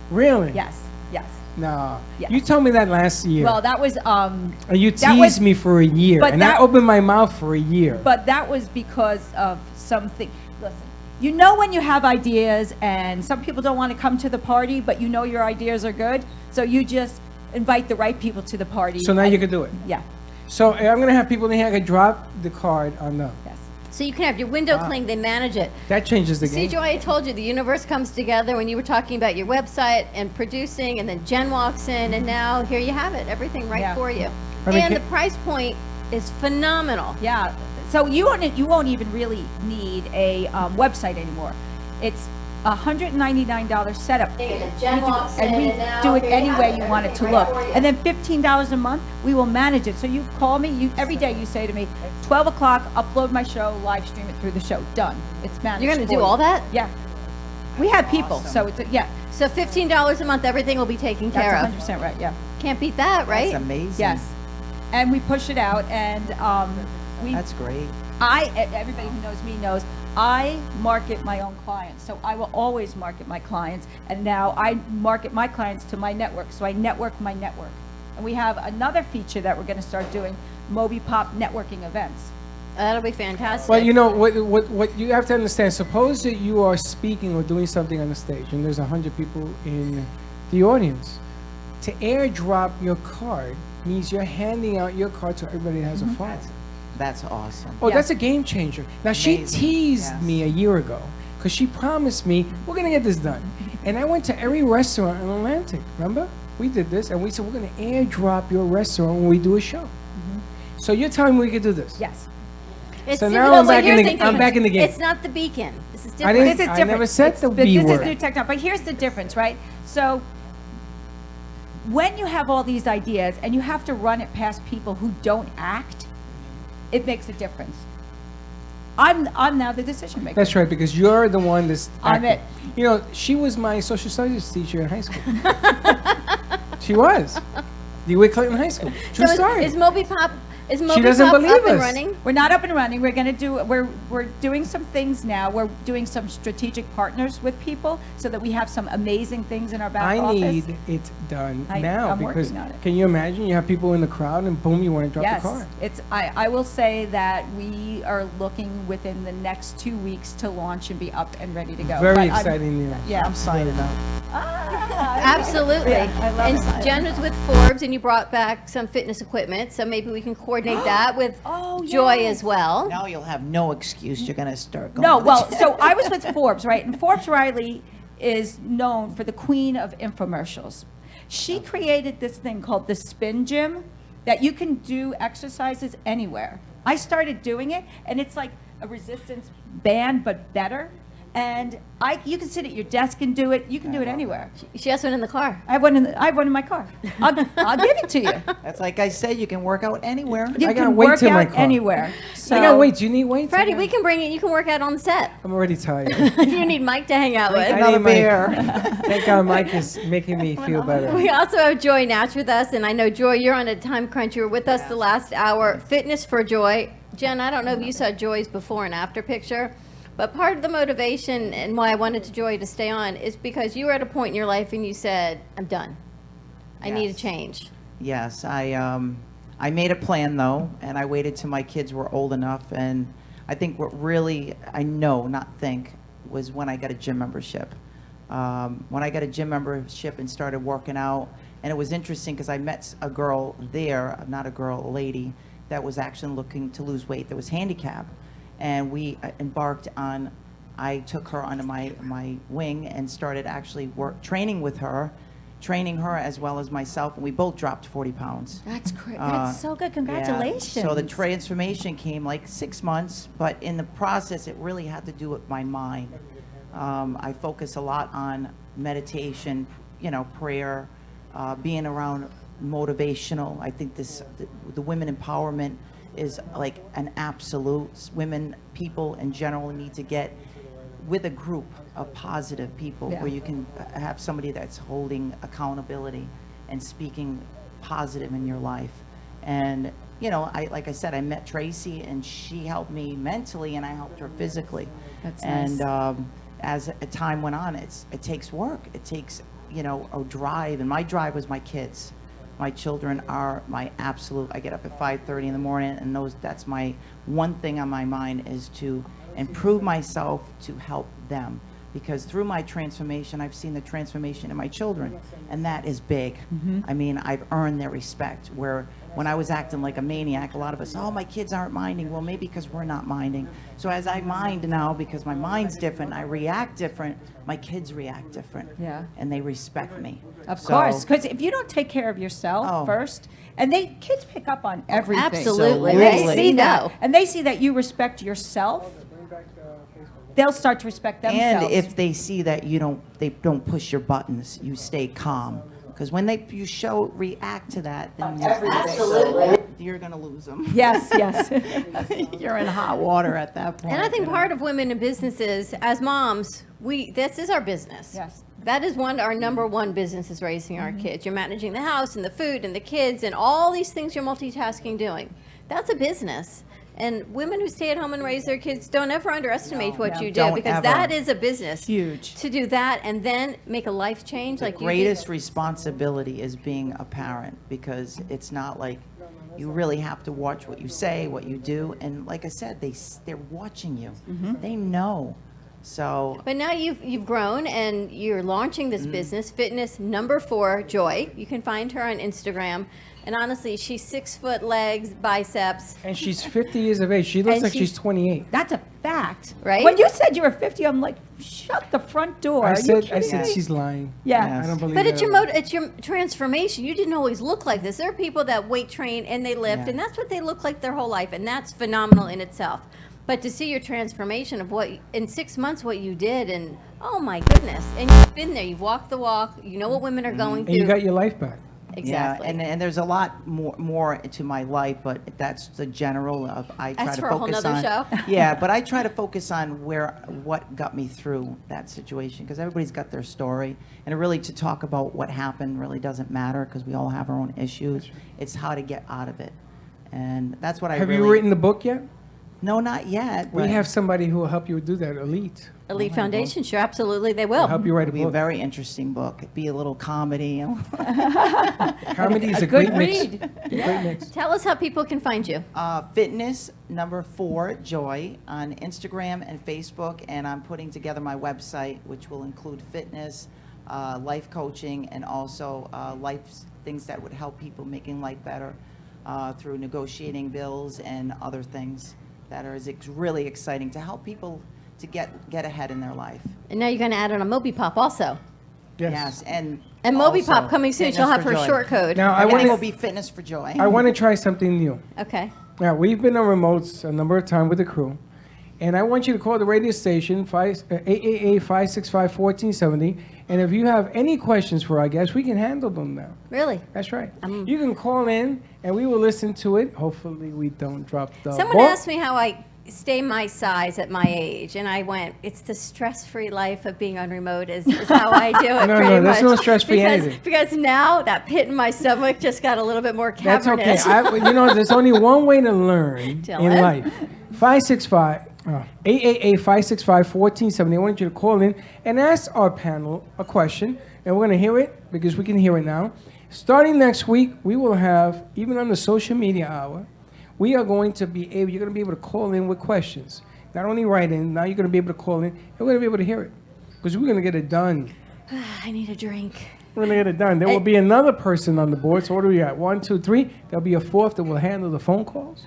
Really? Yes. Yes. No. Yes. You told me that last year. Well, that was and you that teased was- me for a year, but and I that- opened my mouth for a year. But that was because of something. Listen, you know when you have ideas, and some people don't want to come to the party, but you know your ideas are good, so you just invite the right people to the party. So now you can do it. Yeah. So I'm gonna have people in here. I can drop the card on them. Yes. So you can have your window cling, they manage it. That changes the See, game. Joy, I told you the universe comes together when you were talking about your website and producing, and then Jen walks in, and now here you have it, everything right Yeah. for you. I mean, And the can- price point is phenomenal. Yeah. So you won't even really need a website anymore. It's $199 setup. Jen walks And in, we and now do it here you any have way it, you want it to everything look. right for you. And then $15 a month, we will manage it. So you call me, every day you say to me, 12 o'clock, upload my show, live stream it through the show. Done. It's managed. You're going to for do you. all that? Yeah. We have people, so it's, yeah. So $15 a month, everything will be taken care That's of. 100% right, yeah. Can't beat that, right? That's amazing. Yes. And we push it out, and we. That's great. Everybody who knows me knows, I market my own clients. So I will always market my clients. And now I market my clients to my network. So I network my network. And we have another feature that we're going to start doing, Moby Pop networking events. That'll be fantastic. Well, you know what you have to understand. Suppose that you are speaking or doing something on the stage, and there's 100 people in the audience. To airdrop your card means you're handing out your card to everybody that has a phone. That's awesome. Oh, that's a game changer. Now, she Amazing. teased Yes. me a year ago because she promised me, we're going to get this done. And I went to every restaurant in Atlantic, remember? We did this, and we said, we're going to airdrop your restaurant when we do a show. So you're telling me we could do this? Yes. So now I'm back in the game. It's not the beacon. This is I different. didn't- This is I different. never said the But B this word. is new technology. But here's the difference, right? So when you have all these ideas and you have to run it past people who don't act, it makes a difference. I'm now the decision maker. That's right, because you're the one that's I'm acting. it. You know, she was my social studies teacher in high school. She was. DeWitt Clinton High School. True So story. is Moby Pop doesn't Pop believe up and us. running? We're not up and running. We're going to do. We're doing some things now. We're doing some strategic partners with people so that we have some amazing things in our back I office. need it done now I'm because working on it. can you imagine? You have people in the crowd and boom, you want to drop Yes, the card. it's. I will say that we are looking within the next 2 weeks to launch and be up and ready to go. Very But I'm- exciting news. Yeah, I'm signing up. Absolutely. Yeah, I love And it. Jen was with Forbes, and you brought back some fitness equipment, so maybe we can coordinate that with Joy as well. Now you'll have no excuse. You're going to start going. No, to well, the so I was with Forbes, right? And Forbes Riley is known for the queen of infomercials. She created this thing called the Spin Gym that you can do exercises anywhere. I started doing it, and it's like a resistance band, but better. And you can sit at your desk and do it. You can do it anywhere. She has one in the car. I have one in my car. I'll give it to you. That's like I said, you can work out anywhere. You I gotta can wait work till my out car. anywhere. I got weights. You need weights? Freddie, we can bring it. You can work out on the set. I'm already tired. You need Mike to hang out with. I need my, thank God Mike is making me feel better. We also have Joy Natch with us, and I know, Joy, you're on a time crunch. You were with us the last hour. Fitness for Joy. Jen, I don't know if you saw Joy's before and after picture, but part of the motivation and why I wanted Joy to stay on is because you were at a point in your life and you said, I'm done. I need a change. Yes, I made a plan though, and I waited till my kids were old enough. And I think what really, was when I got a gym membership. When I got a gym membership and started working out, and it was interesting because I met a girl there, not a girl, a lady, that was actually looking to lose weight, that was handicapped. And we embarked on, I took her under my wing and started actually training with her. training her as well as myself, and we both dropped 40 pounds. That's great. That's so good. Congratulations. Yeah. So the transformation came like 6 months, but in the process, it really had to do with my mind. I focus a lot on meditation, prayer, being around motivational. I think the women empowerment is like an absolute. Women, people in general need to get with a group of positive people where you can have somebody that's holding accountability and speaking positive in your life. And like I said, I met Tracy and she helped me mentally and I helped her physically. That's and nice. As time went on, it takes work. It takes a drive, and my drive was my kids. My children are my absolute. I get up at 5:30 in the morning, and that's my one thing on my mind is to improve myself to help them. Because through my transformation, I've seen the transformation in my children, and that is big. I mean, I've earned their respect. Where when I was acting like a maniac, a lot of us, oh, my kids aren't minding. Well, maybe because we're not minding. So as I mind now, because my mind's different, I react different, my kids react different. Yeah. And they respect me. Of course, because if you don't take care of yourself first, and kids pick up on everything. Absolutely. So They really. see that. And they see that you respect yourself, they'll start to respect themselves. And if they see that they don't push your buttons, you stay calm. Because when you react to that, then you're going to lose them. Yes, yes. You're in hot water at that point. And I think part of women in businesses, as moms, this is our business. Yes. That is our number one business is raising our kids. You're managing the house and the food and the kids and all these things you're multitasking doing. That's a business. And women who stay at home and raise their kids, don't ever underestimate what you do, because that is a business. Huge. To do that and then make a life change like you The greatest responsibility is being a parent, because it's not like you really have to watch what you say, what you do. And like I said, they're watching you. They know. So. But now you've grown and you're launching this business, Fitness Number 4 Joy. You can find her on Instagram. And honestly, she's 6 foot legs, biceps. And she's 50 years of age. She looks like she's 28. That's a fact. Right? When you said you were 50, I'm like, shut the front door. I Are you said kidding me? she's lying. Yeah. I don't believe But that. it's your transformation. You didn't always look like this. There are people that weight train and they lift, and that's what they look like their whole life, and that's phenomenal in itself. But to see your transformation of in 6 months what you did, and oh my goodness, and you've been there, you've walked the walk, you know what women are going through. And you got your life back. Exactly. Yeah, and there's a lot more to my life, but that's the general of I try That's to for a whole focus nother on. show. Yeah, but I try to focus on what got me through that situation, because everybody's got their story, and really to talk about what happened really doesn't matter, because we all have our own issues. It's how to get out of it, and that's what Have you written the book yet? No, not yet. We but have somebody who will help you do that, Elite. Elite Foundation, sure, absolutely, they will. They'll help you write a It'll be a book. very interesting book. It'd be a little comedy. Comedy is a good great mix. read. Great mix. Tell us how people can find you. Fitness Number 4 Joy on Instagram and Facebook, and I'm putting together my website, which will include fitness, life coaching, and also life things that would help people making life better through negotiating bills and other things that are really exciting to help people to get ahead in their life. And now you're going to add on a Moby Pop also. Yes, and Moby also Pop coming soon. Fitness She'll have for her Joy. short code. Now, I Everything wanna- will be Fitness for Joy. I want to try something new. Okay. Now, we've been on remotes a number of times with the crew, and I want you to call the radio station, 888-565-1470, and if you have any questions for our guests, we can handle them now. Really? That's right. You can call in, and we will listen to it. Hopefully, we don't drop the Someone ball. asked me how I stay my size at my age, and I went, it's the stress-free life of being on remote is how I do it. No, pretty no, there's much. no stress-free because, anything. Because now that pit in my stomach just got a little bit more That's okay. cavernous. There's only one way to learn Tell in it. life. 888-565-1470. I want you to call in and ask our panel a question, and we're going to hear it because we can hear it now. Starting next week, we will have, even on the social media hour, you're going to be able to call in with questions. Not only write in, now you're going to be able to call in, and we're going to be able to hear it because we're going to get it done. I need a drink. We're going to get it done. There will be another person on the board. So what do we got? 1, 2, 3. There'll be a fourth that will handle the phone calls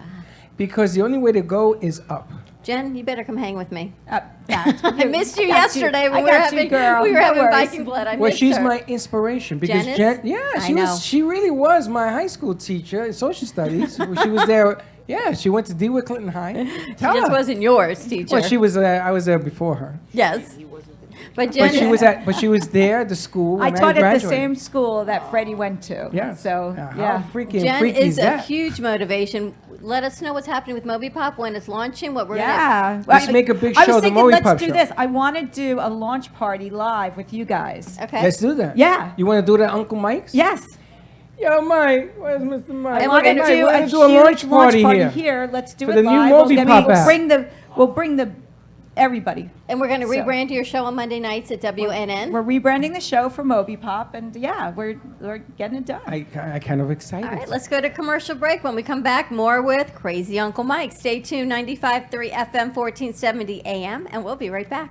because the only way to go is up. Jen, you better come hang with me. I missed you yesterday when we were having Viking blood. I Well, missed she's her. my inspiration because Jen is? I know. she really was my high school teacher in social studies. She was there. Yeah, she went to DeWitt Clinton High. She just wasn't yours, teacher. Well, she was. I was there before her. Yes. But Jen, But she was there at the school. I when taught at the graduated. same school that Freddie went to. Yeah. So, How yeah. freaky Jen freaky is a that? huge motivation. Let us know what's happening with Moby Pop, when it's launching, what we're Yeah. Let's make a big I show, was the thinking, Moby let's Pop do show. this. I want to do a launch party live with you guys. Okay. Let's do that. Yeah. You want to do it at Uncle Mike's? Yes. Yo, Mike, where's Mr. Mike? And we're going to do a huge launch party here. Let's do for it the new live. Moby Pop app. We'll bring the everybody. And we're going to So- rebrand your show on Monday nights at WNN. We're rebranding the show for Moby Pop, and yeah, we're getting it done. I kind of excited. All right, let's go to commercial break. When we come back, more with Crazy Uncle Mike. Stay tuned, 95.3 FM, 1470 AM, and we'll be right back.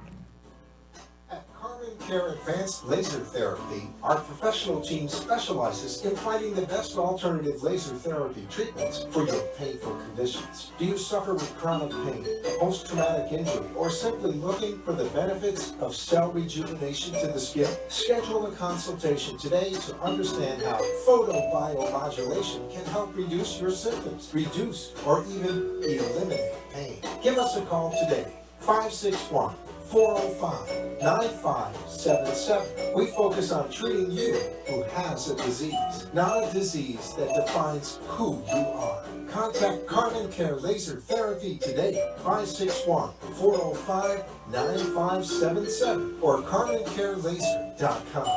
Care Advanced Laser Therapy, our professional team specializes in finding the best alternative laser therapy treatments for your painful conditions. Do you suffer with chronic pain, post-traumatic injury, or simply looking for the benefits of cell rejuvenation to the skin? Schedule a consultation today to understand how photobiomodulation can help reduce your symptoms, reduce or even eliminate pain. Give us a call today, 561-405-9577. We focus on treating you who has a disease, not a disease that defines who you are. Contact Carmen Care Laser Therapy today, 561-405-9577 or CarmenCareLaser.com.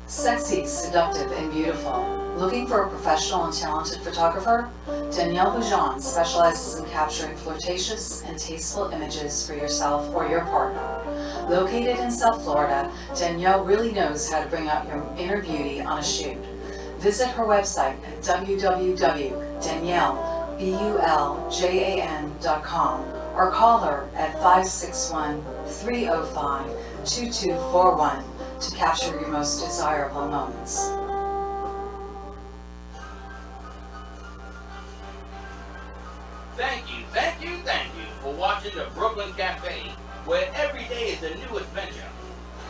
Sexy, seductive, and beautiful. Looking for a professional and talented photographer? Danielle Boujon specializes in capturing flirtatious and tasteful images for yourself or your partner. Located in South Florida, Danielle really knows how to bring out your inner beauty on a shoot. Visit her website at www.daniellebuljan.com or call her at 561-305-2241 to capture your most desirable moments. Thank you for watching the Brooklyn Cafe, where every day is a new adventure.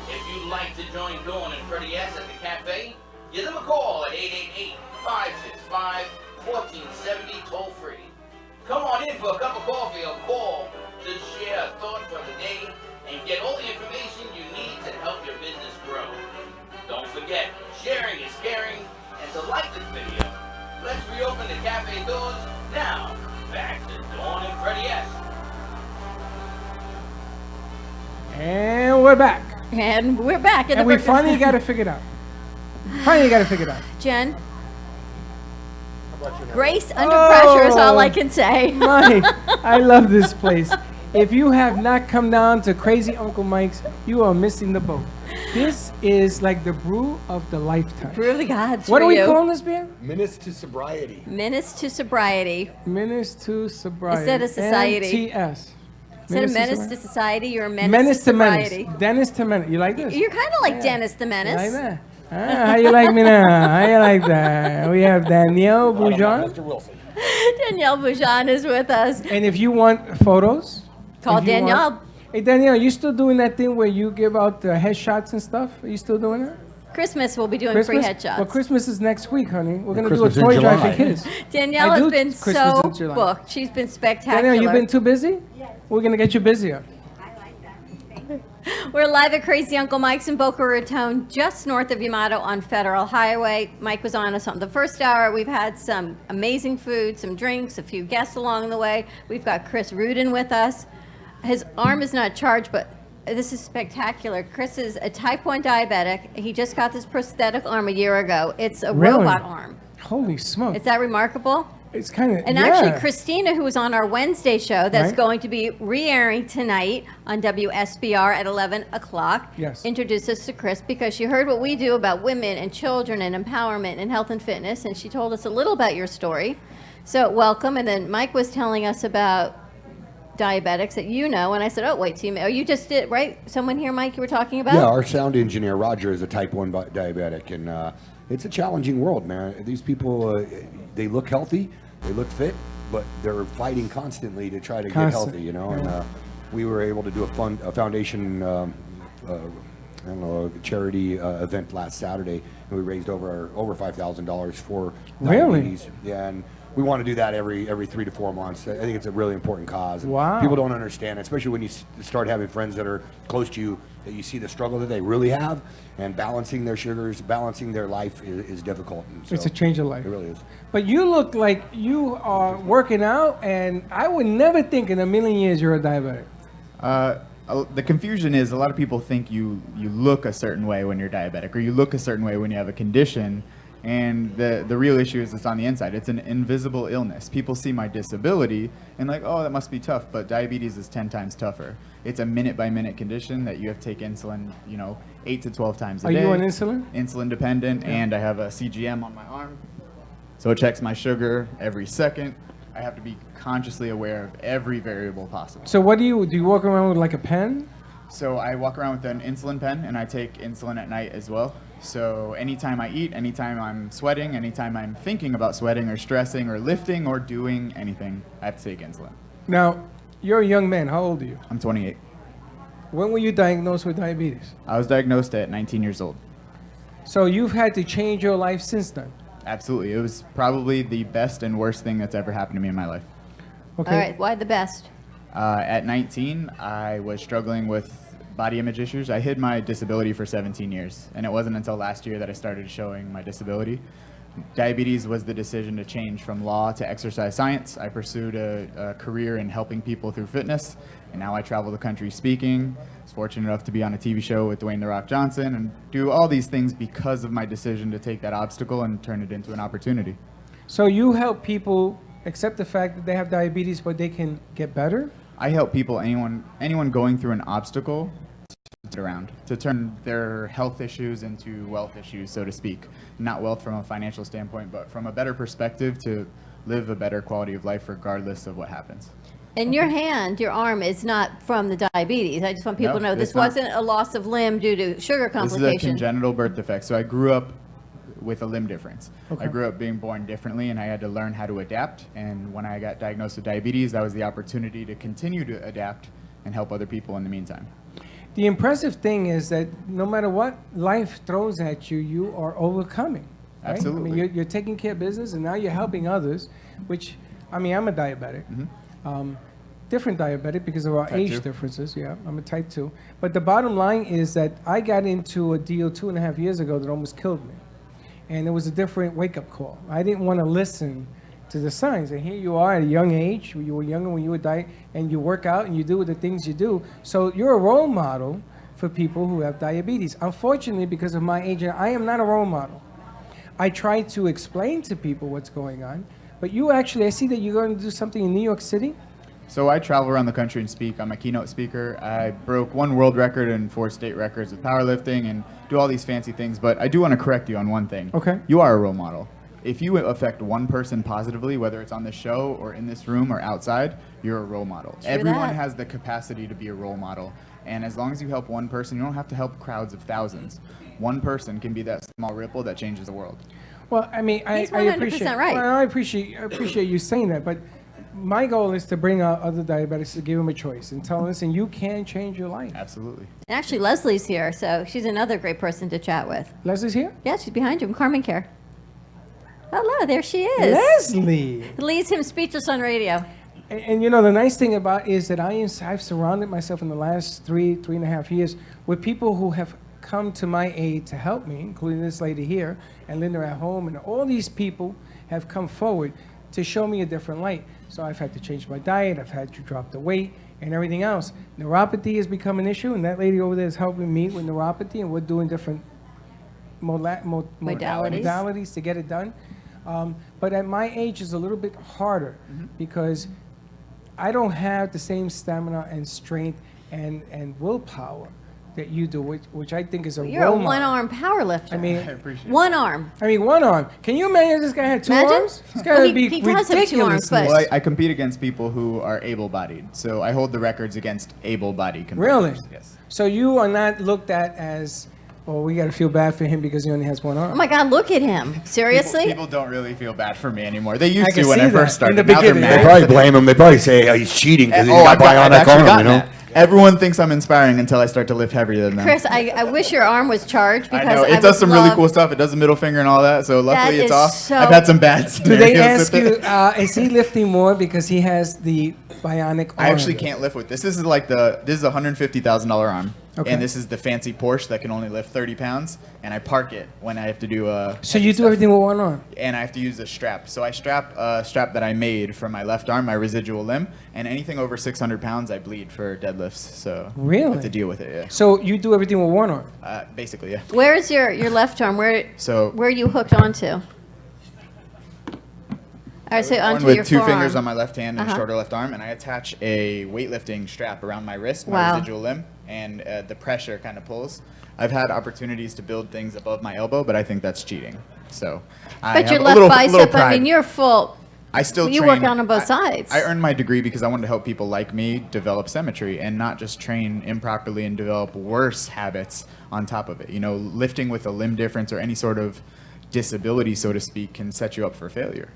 If you'd like to join Dawn and Freddy S at the cafe, give them a call at 888-565-1470 toll free. Come on in for a cup of coffee or call to share a thought for the day and get all the information you need to help your business grow. Don't forget, sharing is caring, and to like this video. Let's reopen the cafe doors now. Back to Dawn and Freddy S. And we're back. And we're back. And we finally got it figured out. Jen, grace under pressure is all I can say. Mike, I love this place. If you have not come down to Crazy Uncle Mike's, you are missing the boat. This is like the brew of the lifetime. Brew of the gods. What for are we you. calling this beer? Menace to sobriety. Menace to sobriety. Menace to sobriety. Instead of society. MTS. Instead of menace to society, you're a menace to sobriety. Dennis to menace. You like this? You're kind of like Dennis the Menace. You like that? How you like me now? How you like that? We have Danielle Boujon. Danielle Boujon is with us. And if you want photos, Call Danielle. Hey, Danielle, you still doing that thing where you give out the headshots and stuff? Are you still doing that? Christmas, we'll be doing free headshots. Well, Christmas is next week, honey. We're going to do a Christmas in toy drive July. for kids. Danielle has been so booked. She's been spectacular. Danielle, you've been too busy? Yes. We're going to get you busier. We're live at Crazy Uncle Mike's in Boca Raton, just north of Yamato on Federal Highway. Mike was on us on the first hour. We've had some amazing food, some drinks, a few guests along the way. We've got Chris Rudin with us. His arm is not charged, but this is spectacular. Chris is a type 1 diabetic. He just got this prosthetic arm a year ago. It's a robot arm. Holy smoke. Is that remarkable? It's kind of, And actually, Christina, who was on our Wednesday show, that's Right. going to be re-airing tonight on WSBR at 11 o'clock, Yes. introduced us to Chris because she heard what we do about women and children and empowerment and health and fitness, and she told us a little about your story. So welcome. And then Mike was telling us about diabetics that you know, and I said, oh, wait, so you just did, right? Someone here, Mike, you were talking about? Yeah, our sound engineer, Roger, is a type 1 diabetic, and it's a challenging world, man. These people, they look healthy, they look fit, but they're fighting constantly to try to get healthy, you know. And we were able to do a foundation, charity event last Saturday, and we raised over $5,000 for diabetes. Yeah, and we want to do that every 3 to 4 months. I think it's a really important cause. Wow. People don't understand, especially when you start having friends that are close to you, that you see the struggle that they really have, and balancing their sugars, balancing their life is difficult. And so It's a change of life. It really is. But you look like you are working out, and I would never think in a million years you're a diabetic. The confusion is a lot of people think you look a certain way when you're diabetic, or you look a certain way when you have a condition, and the real issue is it's on the inside. It's an invisible illness. People see my disability and like, oh, that must be tough, but diabetes is 10 times tougher. It's a minute-by-minute condition that you have to take insulin, 8 to 12 times a day. Are you on insulin? Insulin dependent, and I have a CGM on my arm, so it checks my sugar every second. I have to be consciously aware of every variable possible. So what do you walk around with like a pen? So I walk around with an insulin pen, and I take insulin at night as well. So anytime I eat, anytime I'm sweating, anytime I'm thinking about sweating or stressing or lifting or doing anything, I have to take insulin. Now, you're a young man. How old are you? I'm 28. When were you diagnosed with diabetes? I was diagnosed at 19 years old. So you've had to change your life since then? Absolutely. It was probably the best and worst thing that's ever happened to me in my life. Okay. All right, why the best? At 19, I was struggling with body image issues. I hid my disability for 17 years, and it wasn't until last year that I started showing my disability. Diabetes was the decision to change from law to exercise science. I pursued a career in helping people through fitness, and now I travel the country speaking. I was fortunate enough to be on a TV show with Dwayne "The Rock" Johnson and do all these things because of my decision to take that obstacle and turn it into an opportunity. So you help people accept the fact that they have diabetes, but they can get better? I help people, anyone going through an obstacle, to turn their health issues into wealth issues, so to speak. Not wealth from a financial standpoint, but from a better perspective to live a better quality of life regardless of what happens. And your hand, your arm, is not from the diabetes. I just want people to know this wasn't a loss of limb due to sugar complications. This is a congenital birth defect. So I grew up with a limb difference. Okay. I grew up being born differently, and I had to learn how to adapt. And when I got diagnosed with diabetes, that was the opportunity to continue to adapt and help other people in the meantime. The impressive thing is that no matter what life throws at you, you are overcoming. Right? Absolutely. I mean, you're taking care of business, and now you're helping others, which, I mean, I'm a diabetic. Different diabetic because of our Type age 2. differences. Yeah, I'm a type 2. But the bottom line is that I got into a deal 2.5 years ago that almost killed me. And it was a different wake-up call. I didn't want to listen to the signs. And here you are at a young age. You were younger when you were diabetic, and you work out and you do the things you do. So you're a role model for people who have diabetes. Unfortunately, because of my age, I am not a role model. I try to explain to people what's going on. But you actually, I see that you're going to do something in New York City. So I travel around the country and speak. I'm a keynote speaker. I broke 1 world record and 4 state records with powerlifting and do all these fancy things. But I do want to correct you on one thing. Okay. You are a role model. If you affect one person positively, whether it's on the show or in this room or outside, you're a role model. Everyone has the capacity to be a role model. And as long as you help one person, you don't have to help crowds of thousands. One person can be that small ripple that changes the world. Well, I mean, I appreciate. right. Well, I appreciate you saying that, but my goal is to bring out other diabetics to give them a choice and tell them, listen, you can change your life. Absolutely. And actually, Leslie's here, so she's another great person to chat with. Leslie's here? Yeah, she's behind you in Carmen Care. Hello, there she is. Leslie! It leaves him speechless on radio. And you know, the nice thing about it is that I've surrounded myself in the last 3.5 years with people who have come to my aid to help me, including this lady here and Linda at home, and all these people have come forward to show me a different light. So I've had to change my diet, I've had to drop the weight and everything else. Neuropathy has become an issue, and that lady over there is helping me with neuropathy, and we're doing different modalities to get it done. But at my age it's a little bit harder because I don't have the same stamina and strength and willpower that you do, which I think is a You're a role model. one-arm power lifter. I mean, one arm. I mean, one arm. Can you imagine if this guy had two Imagine? arms? It's Well, gotta he- be he does have two arms, ridiculous. but- Well, I compete against people who are able-bodied, so I hold the records against able-bodied competitors. Really? Yes. So you are not looked at as, oh, we got to feel bad for him because he only has one arm. Oh my God, look at him. Seriously? People don't really feel bad for me anymore. They used I can to when see I that first started. in the Now they're beginning, mad. They probably blame him. They probably say, oh, he's cheating because he's Oh, got I've bionic actually arm, you gotten know? that. Everyone thinks I'm inspiring until I start to lift heavier than them. Chris, I wish your arm was charged because I know. I It does would some really love- cool stuff. It does the middle finger and all that, so luckily That it's is off. so- I've had some bad Do they scenarios ask with you, it. is he lifting more because he has the bionic arm? I actually can't lift with this. This is like this is a $150,000 arm. Okay. And this is the fancy Porsche that can only lift 30 pounds. And I park it when I have to do So you do everything with one arm? and I have to use a strap. So I strap a strap that I made for my left arm, my residual limb, and anything over 600 pounds I bleed for deadlifts. So I Really? have to deal with it, yeah. So you do everything with one arm? Basically, yeah. Where is your left arm? Where are you hooked onto? I say Born onto with your two forearm. fingers on my left hand and Uh-huh. a shorter left arm, and I attach a weightlifting strap around my wrist, my Wow. residual limb, and the pressure kind of pulls. I've had opportunities to build things above my elbow, but I think that's cheating. So, I But have your a left little bicep, pride. I mean, you're full. I still You train. work on both sides. I earned my degree because I wanted to help people like me develop symmetry and not just train improperly and develop worse habits on top of it. You know, lifting with a limb difference or any sort of disability, so to speak, can set you up for failure.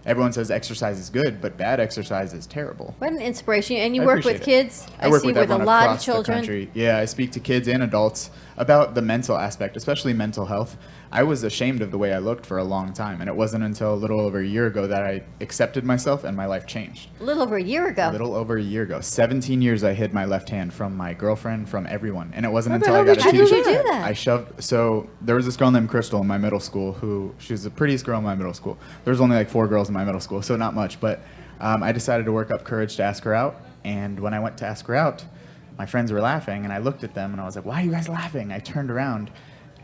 Everyone says exercise is good, but bad exercise is terrible. What an inspiration. And you I work appreciate with it. kids. I work see with with a everyone lot of across the children. country. Yeah, I speak to kids and adults about the mental aspect, especially mental health. I was ashamed of the way I looked for a long time, and it wasn't until a little over a year ago that I accepted myself and my life changed. A little over a year ago. A little over a year ago. 17 years I hid my left hand from my girlfriend, from everyone. And it wasn't How the until I hell got a did TV you show. do that? I shoved, so there was this girl named Crystal in my middle school she was the prettiest girl in my middle school. There was only like 4 girls in my middle school, so not much. But I decided to work up courage to ask her out. And when I went to ask her out, my friends were laughing, and I looked at them and I was like, why are you guys laughing? I turned around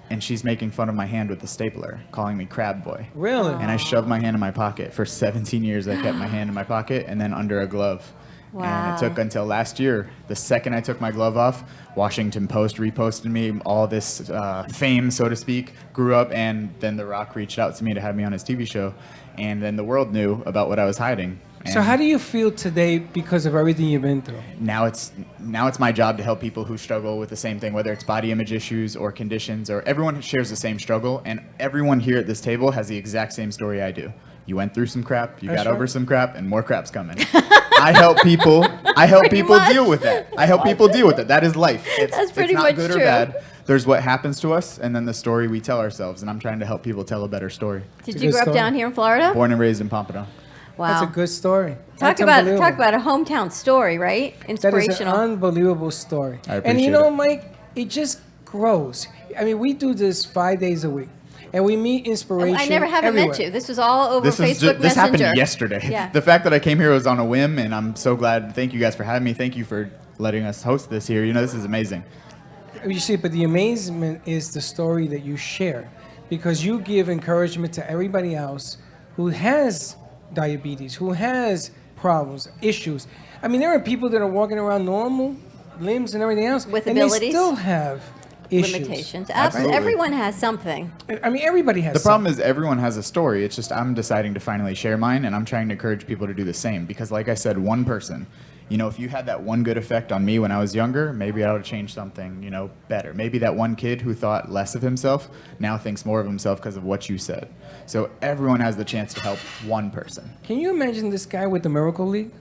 and she's making fun of my hand with a stapler, calling me crab boy. Really? And I shoved my hand in my pocket. For 17 years, I kept my hand in my pocket and then under a glove. And Wow. it took until last year. The second I took my glove off, Washington Post reposted me, all this fame, so to speak, grew up, and then The Rock reached out to me to have me on his TV show. And then the world knew about what I was hiding. So And how do you feel today because of everything you've been through? now it's my job to help people who struggle with the same thing, whether it's body image issues or conditions, or everyone shares the same struggle, and everyone here at this table has the exact same story I do. You went through some crap, you That's got over right. some crap, and more crap's coming. I help people deal with that. I help people deal with it. That is life. That's pretty it's not much good true. or bad. There's what happens to us, and then the story we tell ourselves, and I'm trying to help people tell a better story. Did you grow up down here in Florida? Born and raised in Pompano. Wow. That's a good story. Talk That's about unbelievable. a hometown story, right? That is Inspirational. an unbelievable story. I And you appreciate know, it. Mike, it just grows. I mean, we do this 5 days a week, and we meet inspiration I never haven't everywhere. met you. This was all over Facebook This Messenger. happened yesterday. Yeah. The fact that I came here was on a whim, and I'm so glad. Thank you guys for having me. Thank you for letting us host this here. You know, this is amazing. You see, but the amazement is the story that you share, because you give encouragement to everybody else who has diabetes, who has problems, issues. I mean, there are people that are walking around normal limbs and everything else, With and abilities. they still have issues. Limitations. Absolutely. Everyone has something. I mean, everybody has The problem is everyone has a story. It's just I'm deciding to finally share mine, and I'm trying to encourage people to do the same. Because, like I said, one person. You know, if you had that one good effect on me when I was younger, maybe I would have changed something, better. Maybe that one kid who thought less of himself now thinks more of himself because of what you said. So everyone has the chance to help one person. Can you imagine this guy with the Miracle League?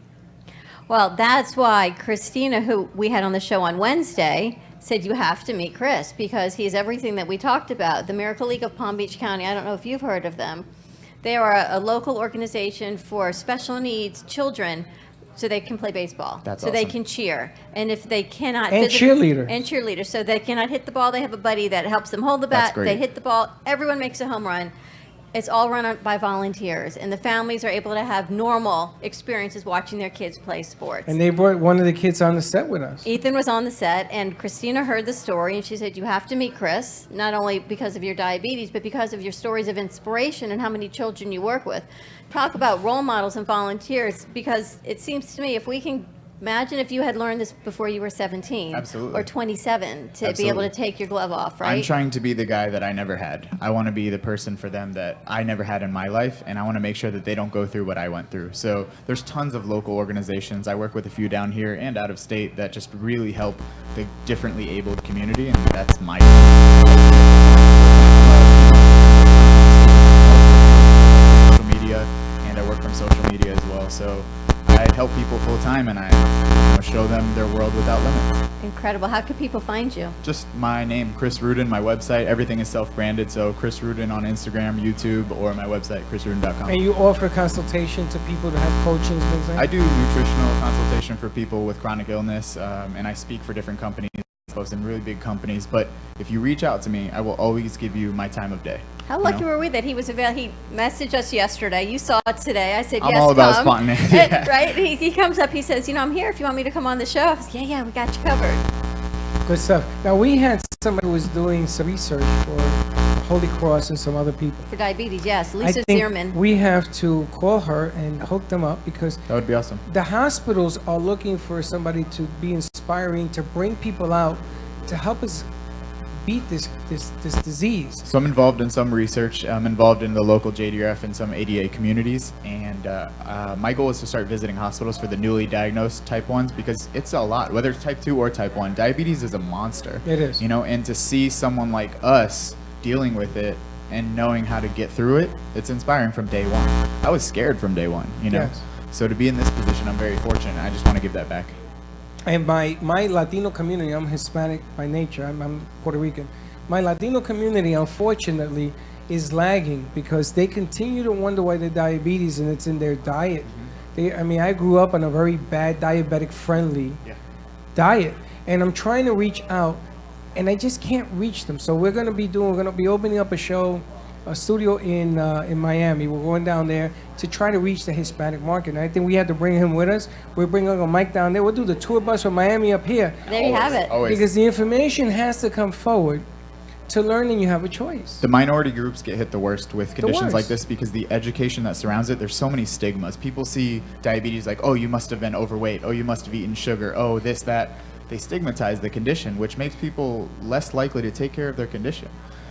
Well, that's why Christina, who we had on the show on Wednesday, said you have to meet Chris because he's everything that we talked about. The Miracle League of Palm Beach County, I don't know if you've heard of them. They are a local organization for special needs children so they can play baseball. That's so they awesome. can cheer. And if they cannot... And cheerleader. And cheerleader. So they cannot hit the ball. They have a buddy that helps them hold the That's bat. great. They hit the ball. Everyone makes a home run. It's all run by volunteers. And the families are able to have normal experiences watching their kids play sports. And they brought one of the kids on the set with us. Ethan was on the set, and Christina heard the story, and she said, you have to meet Chris, not only because of your diabetes, but because of your stories of inspiration and how many children you work with. Talk about role models and volunteers, because it seems to me if we can Imagine if you had learned this before you were 17. Absolutely. Or 27 to be able Absolutely. to take your glove off, right? I'm trying to be the guy that I never had. I want to be the person for them that I never had in my life, and I want to make sure that they don't go through what I went through. So there's tons of local organizations. I work with a few down here and out of state that just really help the differently abled community, and that's my social media, and I work from social media as well. So I help people full time, and I show them their world without limits. Incredible. How can people find you? Just my name, Chris Rudin, my website. Everything is self-branded, so Chris Rudin on Instagram, YouTube, or my website, chrisrudin.com. And you offer consultation to people to have coaching and things like that? I do nutritional consultation for people with chronic illness, and I speak for different companies, and really big companies. But if you reach out to me, I will always give you my time of day. How lucky were we that he was available? He messaged us yesterday. You saw it today. I said, I'm yes, all about come. spontaneity. And, right? He comes up. He says, I'm here if you want me to come on the show. I said, yeah, we got you covered. Good stuff. Now, we had somebody who was doing some research for Holy Cross and some other people. For diabetes, yes. Lisa I think Zierman. we have to call her and hook them up because that would be awesome. The hospitals are looking for somebody to be inspiring, to bring people out, to help us beat this disease. So I'm involved in some research. I'm involved in the local JDRF and some ADA communities, and my goal is to start visiting hospitals for the newly diagnosed type 1s because it's a lot, whether it's type 2 or type 1. Diabetes is a monster. It is. And to see someone like us dealing with it and knowing how to get through it, it's inspiring from day one. I was scared from day one, Yes. So to be in this position, I'm very fortunate. I just want to give that back. And my Latino community, I'm Hispanic by nature, I'm Puerto Rican. My Latino community, unfortunately, is lagging because they continue to wonder why they're diabetes and it's in their diet. I grew up on a very bad diabetic-friendly diet, and I'm trying to reach out, and I just can't reach them. So we're going to be opening up a studio in Miami. We're going down there to try to reach the Hispanic market. And I think we have to bring him with us. We're bringing a mic down there. We'll do the tour bus from Miami up here. There you have it. Always. Because the information has to come forward to learn, and you have a choice. The minority groups get hit the worst with conditions worst. like this because the education that surrounds it, there's so many stigmas. People see diabetes like, oh, you must have been overweight. Oh, you must have eaten sugar. Oh, this, that. They stigmatize the condition, which makes people less likely to take care of their condition.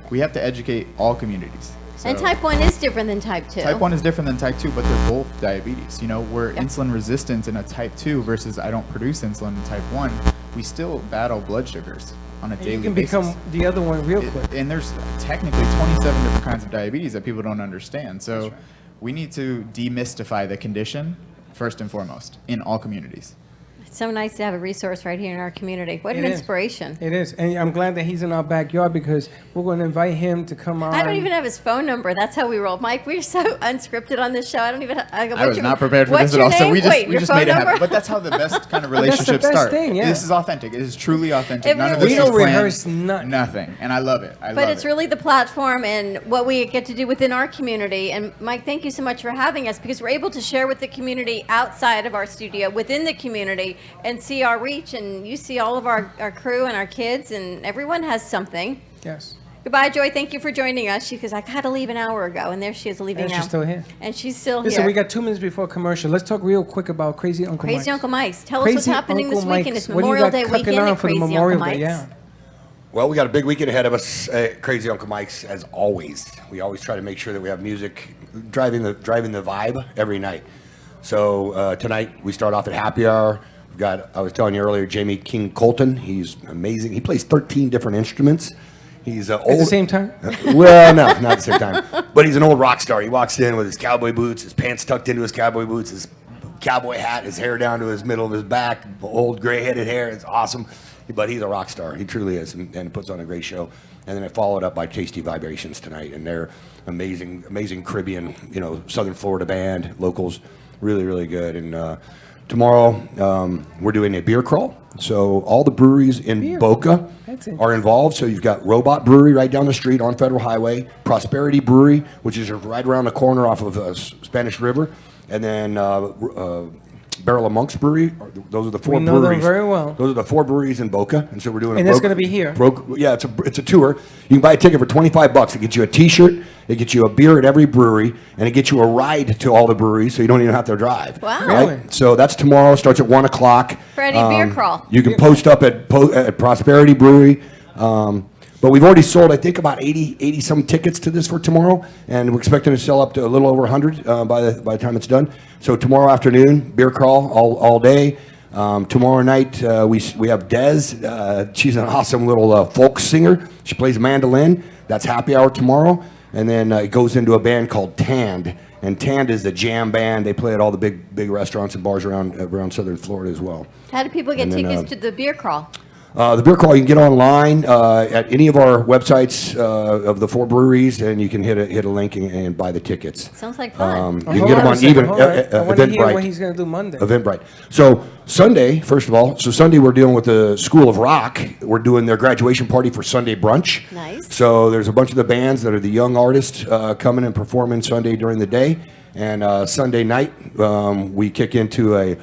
We have to educate all communities. And type 1 is different than type 2. Type 1 is different than type 2, but they're both diabetes. We're insulin resistant in a type 2 versus I don't produce insulin in type 1. We still battle blood sugars on a daily basis. You can become the other one real quick. And there's technically 27 different kinds of diabetes that people don't understand. So we need to demystify the condition first and foremost in all communities. It's so nice to have a resource right here in our community. What an inspiration. It is. And I'm glad that he's in our backyard because we're going to invite him to come on. I don't even have his phone number. That's how we roll. Mike, we're so unscripted on this show. I don't even I was not prepared for this at all. So we just made it happen. But that's how the best kind of relationships start. Thing, yeah. This is authentic. It is truly authentic. None of this we is don't planned. rehearse Nothing. And I love it. But it's really the platform and what we get to do within our community. And Mike, thank you so much for having us because we're able to share with the community outside of our studio, within the community, and see our reach. And you see all of our crew and our kids, and everyone has something. Yes. Goodbye, Joy. Thank you for joining us. She goes, I had to leave an hour ago, and there she is leaving And now. she's still here. And she's still Listen, here. we got 2 minutes before commercial. Let's talk real quick about Crazy Uncle Mike's. Crazy Uncle Mike's. Tell us what's happening this weekend. It's Memorial Day weekend at for the Crazy Memorial Uncle Day, Mike's. yeah. Well, we got a big weekend ahead of us at Crazy Uncle Mike's, as always. We always try to make sure that we have music driving the vibe every night. So tonight we start off at happy hour. We've got, I was telling you earlier, Jamie King Colton. He's amazing. He plays 13 different instruments. He's old. At the same time? Well, no, not at the same time. But he's an old rock star. He walks in with his cowboy boots, his pants tucked into his cowboy boots, his cowboy hat, his hair down to his middle of his back, old gray-headed hair. It's awesome. But he's a rock star. He truly is, and puts on a great show. And then I followed up by Tasty Vibrations tonight, and they're amazing, amazing Caribbean, Southern Florida band, locals, really, really good. And tomorrow we're doing a beer crawl. So all the breweries in Boca are involved. So you've got Robot Brewery right down the street on Federal Highway, Prosperity Brewery, which is right around the corner off of Spanish River, and then Barrel of Monks Brewery. Those are the four We know them breweries. very well. Those are the four breweries in Boca, and so we're doing. And it's gonna be here. Yeah, it's a tour. You can buy a ticket for $25. It gets you a T-shirt, it gets you a beer at every brewery, and it gets you a ride to all the breweries, so you don't even have to drive. Wow. Right? Really? So that's tomorrow. Starts at 1 o'clock. Freddie, beer crawl. You can post up at Prosperity Brewery. But we've already sold, I think, about 80 some tickets to this for tomorrow, and we're expecting to sell up to a little over 100 by the time it's done. So tomorrow afternoon, beer crawl all day. Tomorrow night we have Des. She's an awesome little folk singer. She plays mandolin. That's happy hour tomorrow, and then it goes into a band called Tand. And Tand is the jam band. They play at all the big restaurants and bars around Southern Florida as well. How do people get And then, tickets to the beer crawl? The beer crawl, you can get online at any of our websites of the four breweries, and you can hit a link and buy the tickets. Sounds like fun. You can get them on even I want to hear what Eventbrite. he's going to do Monday. Eventbrite. So Sunday, first of all, Sunday we're dealing with the School of Rock. We're doing their graduation party for Sunday brunch. Nice. So there's a bunch of the bands that are the young artists coming and performing Sunday during the day, and Sunday night we kick into a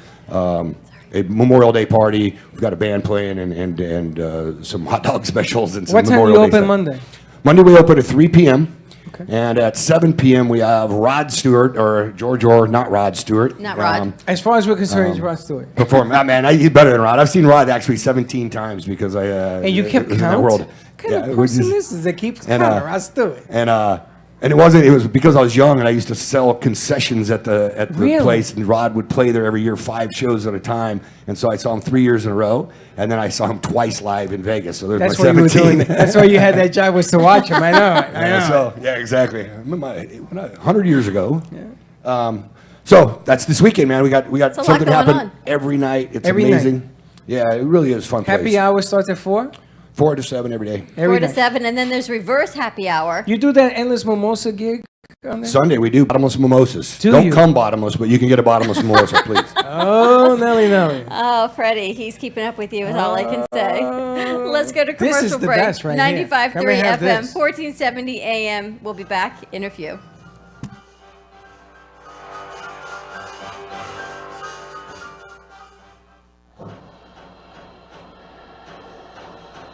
Memorial Day party. We've got a band playing and some hot dog specials and some What time Memorial do you Day open stuff. Monday? Monday we open at 3 p.m. And at 7 p.m. we have Rod Stewart, or George Orr, not Rod Stewart. Not Rod. As far as we're concerned, it's Rod Stewart. Perform. Man, he's better than Rod. I've seen Rod actually 17 times because I. And you kept in that count? world. What kind Yeah, of it was person just- this is that keeps and, count? Rod Stewart. And it was because I was young and I used to sell concessions at the Really? place, and Rod would play there every year, 5 shows at a time, and so I saw him 3 years in a row, and then I saw him twice live in Vegas. So there's That's my what you were 17. doing. That's why you had that job, was to watch him. I know it. I know. So yeah, exactly. I remember 100 years ago. So that's this weekend, man. We got a lot something going happen on. every night. It's Every amazing. night. Yeah, it really is a fun place. Happy hour starts at 4? 4 to 7 every day. 4 to 7, and then there's reverse happy hour. You do that endless mimosa gig on there? Sunday we do bottomless mimosas. Do Don't you? come bottomless, but you can get a bottomless mimosa, please. Oh, Nelly. Oh, Freddie, he's keeping up with you is all I can say. Let's go to This commercial is the break. best right here. 95.3 Come and have FM, this. 1470 AM. We'll be back in a few.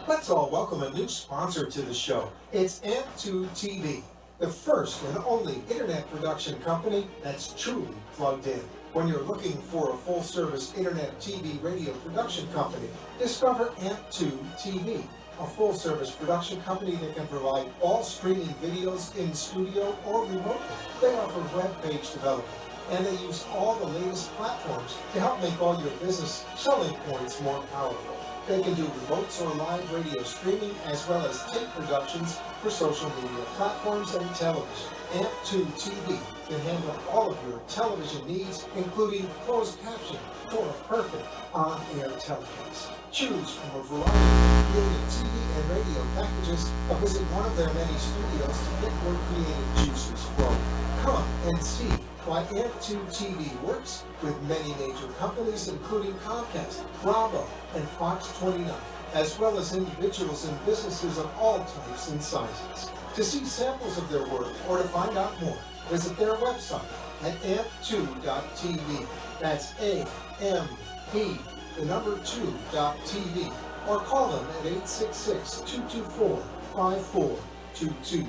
Let's all welcome a new sponsor to the show. It's AMP2 TV, the first and only internet production company that's truly plugged in. When you're looking for a full-service internet TV radio production company, discover AMP2 TV, a full-service production company that can provide all streaming videos in studio or remotely. They offer web page development, and they use all the latest platforms to help make all your business selling points more powerful. They can do remotes or live radio streaming, as well as tape productions for social media platforms and television. AMP2 TV can handle all of your television needs, including closed captioning for a perfect on-air telecast. Choose from a variety of creative TV and radio packages, or visit one of their many studios to get your creative juices flowing. Come and see why AMP2 TV works with many major companies, including Comcast, Bravo, and Fox 29, as well as individuals and businesses of all types and sizes. To see samples of their work or to find out more, visit their website at amp2.tv. That's A-M-P, the number 2.tv, or call them at 866-224-5422.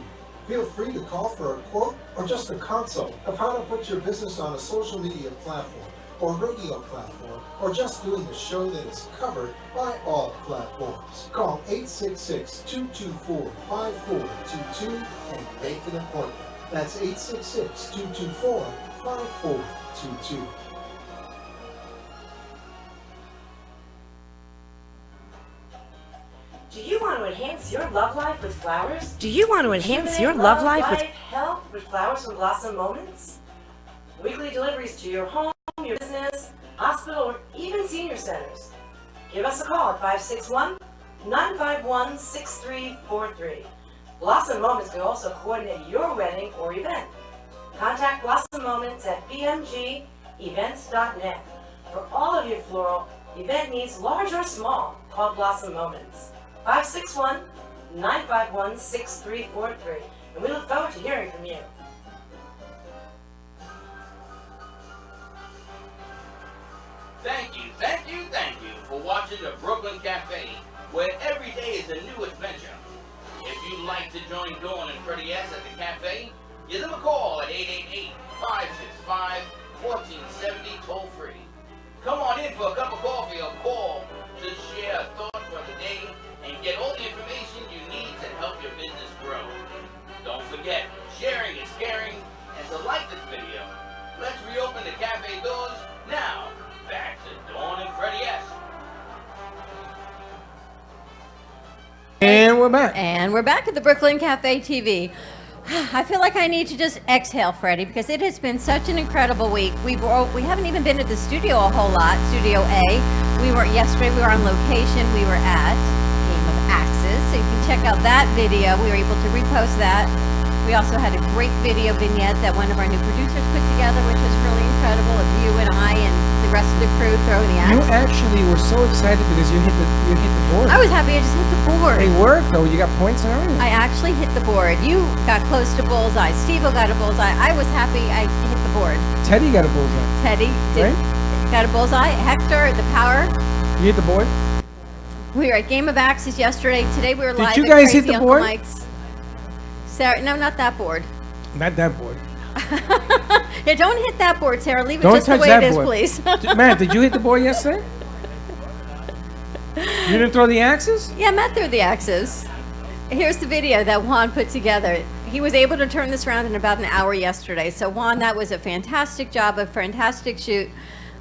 Feel free to call for a quote or just a consult of how to put your business on a social media platform or radio platform, or just doing a show that is covered by all platforms. Call 866-224-5422 and make an appointment. That's 866-224-5422. Do you want to enhance your love life with flowers? Do you want to enhance your love life with health with flowers from Blossom Moments? Weekly deliveries to your home, your business, hospital, or even senior centers. Give us a call at 561-951-6343. Blossom Moments can also coordinate your wedding or event. Contact Blossom Moments at bmgevents.net. For all of your floral event needs, large or small, call Blossom Moments. 561-951-6343. And we look forward to hearing from you. introduction to Brooklyn Cafe, where every day is a new adventure. If you'd like to join Dawn and Freddy S at the cafe, give them a call at 888-565-1470 toll free. Come on in for a cup of coffee or call to share a thought for the day and get all the information you need to help your business grow. Don't forget, sharing is caring, and to like this video, let's reopen the cafe doors now. Back to Dawn and Freddy S. And we're back. And we're back at the Brooklyn Cafe TV. I feel like I need to just exhale, Freddy, because it has been such an incredible week. We haven't even been at the studio a whole lot, Studio A. Yesterday we were on location. We were at Game of Axes, so you can check out that video. We were able to repost that. We also had a great video vignette that one of our new producers put together, which was really incredible, of you and I and the rest of the crew throwing the axe. You actually were so excited because you hit the board. I was happy I just hit the board. They worked though. You got points and everything. I actually hit the board. You got close to bullseye. Steve got a bullseye. I was happy I hit the board. Teddy got a bullseye. Teddy got a bullseye. Hector, the power. You hit the board? We were at Game of Axes yesterday. Today we were live Did you at guys Crazy hit the Uncle board? Mike's. Sarah, no, not that board. Not that board. Yeah, don't hit that board, Sarah. Leave it Don't just the touch way that it is, board. please. Matt, did you hit the board yesterday? You didn't throw the axes? Yeah, Matt threw the axes. Here's the video that Juan put together. He was able to turn this around in about an hour yesterday. So Juan, that was a fantastic job, a fantastic shoot.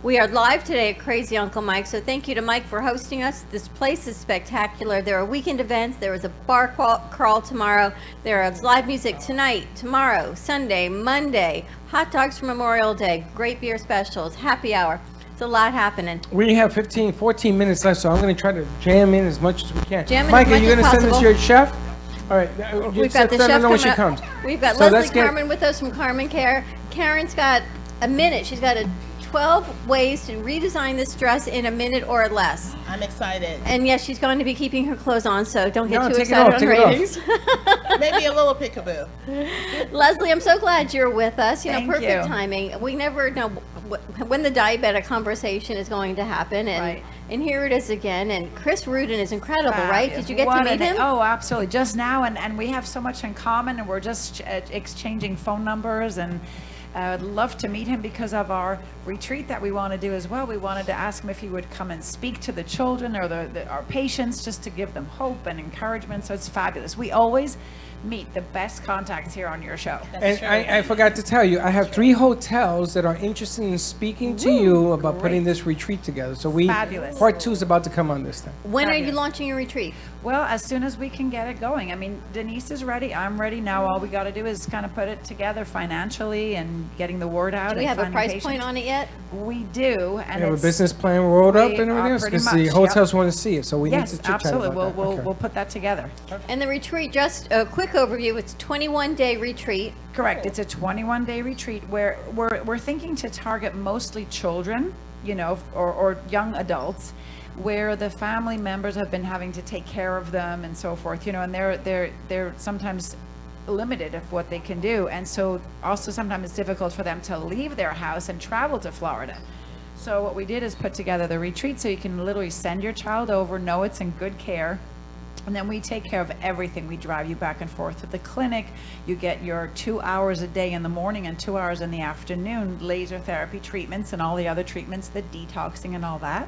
We are live today at Crazy Uncle Mike, so thank you to Mike for hosting us. This place is spectacular. There are weekend events. There is a bar crawl tomorrow. There is live music tonight, tomorrow, Sunday, Monday, hot dogs for Memorial Day, great beer specials, happy hour. It's a lot happening. We have 14 minutes left, so I'm going to try to jam in as much as we can. Jam in Mike, as are much you as going to send us possible. your chef? All right. We've got the chef know when she coming comes. up. We've got So let's Leslie get- Carmen with us from Carmen Care. Karen's got a minute. She's got 12 ways to redesign this dress in a minute or less. I'm excited. And yes, she's going to be keeping her clothes on, so don't get No, too take it excited off, on take it off. ratings. Maybe a little peekaboo. Leslie, I'm so glad you're with us. Thank Perfect you. timing. We never know when the diabetic conversation is going to happen, and and here it is again. And Chris Rudin is incredible, right? Did you get to What meet him? Oh, absolutely. Just now, and we have so much in common, and we're just exchanging phone numbers, and I'd love to meet him because of our retreat that we want to do as well. We wanted to ask him if he would come and speak to the children or our patients, just to give them hope and encouragement. So it's fabulous. We always meet the best contacts here on your show. And I forgot to tell you, I have 3 hotels that are interested in speaking to you about putting this retreat together. So Fabulous. part 2 is about to come on this thing. When are you launching your retreat? Well, as soon as we can get it going. I mean, Denise is ready. I'm ready now. All we got to do is kind of put it together financially and getting the word out. Do we and have a finding price patients. point on it yet? We do. And We have a it's- business plan rolled up we and everything are else pretty because the much, hotels want to see it. So we need yes, to chit chat absolutely. about that. Okay. We'll put that together. And the retreat, just a quick overview, it's a 21-day retreat. Correct. It's a 21-day retreat where we're thinking to target mostly children, you know, or young adults, where the family members have been having to take care of them and so forth, you know, and they're sometimes limited of what they can do, and so also sometimes it's difficult for them to leave their house and travel to Florida. So what we did is put together the retreat so you can literally send your child over, know it's in good care. And then we take care of everything. We drive you back and forth to the clinic. You get your 2 hours a day in the morning and 2 hours in the afternoon, laser therapy treatments and all the other treatments, the detoxing and all that.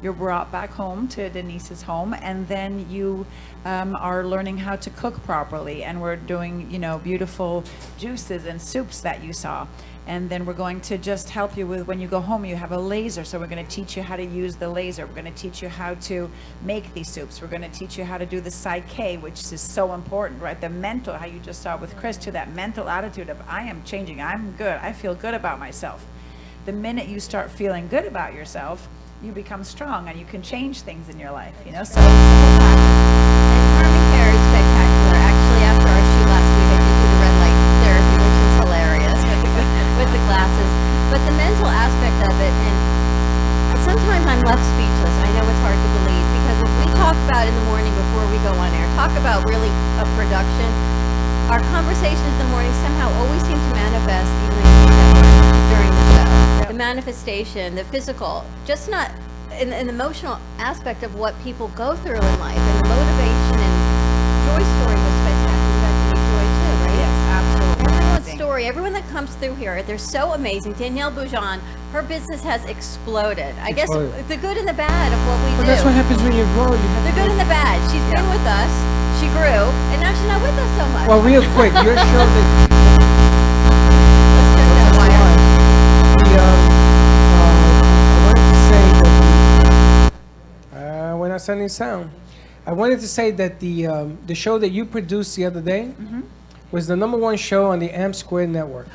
You're brought back home to Denise's home, and then you are learning how to cook properly. And we're doing, you know, beautiful juices and soups that you saw. And then we're going to just help you with, when you go home, you have a laser. So we're going to teach you how to use the laser. We're going to teach you how to make these soups. We're going to teach you how to do the psyche, which is so important, right? The mental, how you just saw with Chris, to that mental attitude of, I am changing, I'm good, I feel good about myself. The minute you start feeling good about yourself, you become strong and you can change things in your life, you know? So Carmen Care is spectacular. Actually, after our shoot last week, I did do the red light therapy, which is hilarious with the glasses. But the mental aspect of it, and sometimes I'm left speechless. I know it's hard to believe because when we talk about in the morning before we go on air, talk about really a production, our conversations in the morning somehow always seem to manifest even during the show. The manifestation, the physical, just not, an emotional aspect of what people go through in life, and the motivation and Joy's story was spectacular. You got to meet Joy too, right? Yes, absolutely. Everyone's Amazing. story, everyone that comes through here, they're so amazing. Danielle Boujon, her business has exploded. I guess Exploded. the good and the bad of what we But do. that's what happens when you grow. You have The good and the bad. She's been with us. She grew, and now she's not with us so much. Well, real quick, your show that we're not sending sound. I wanted to say that the show that you produced the other day was the #1 show on the Amp Square Network.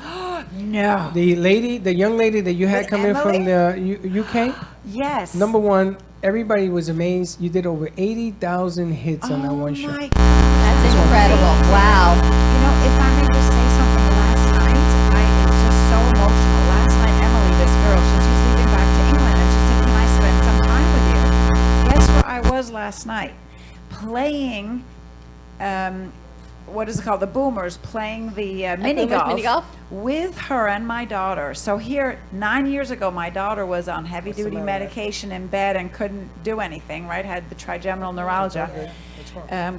No. The young lady that you had With come in from Emily? the UK. Yes. #1, everybody was amazed. You did over 80,000 hits on that one show. That's incredible. Wow. You know, if I may just say something, last night, it's just so emotional. Last night, Emily, this girl, she's leaving back to England, and she said, can I spend some time with you? Guess where I was last night? Playing, what is it called? The Boomers, playing the mini golf with her and my daughter. So here, 9 years ago, my daughter was on heavy-duty medication in bed and couldn't do anything, right? Had the trigeminal neuralgia.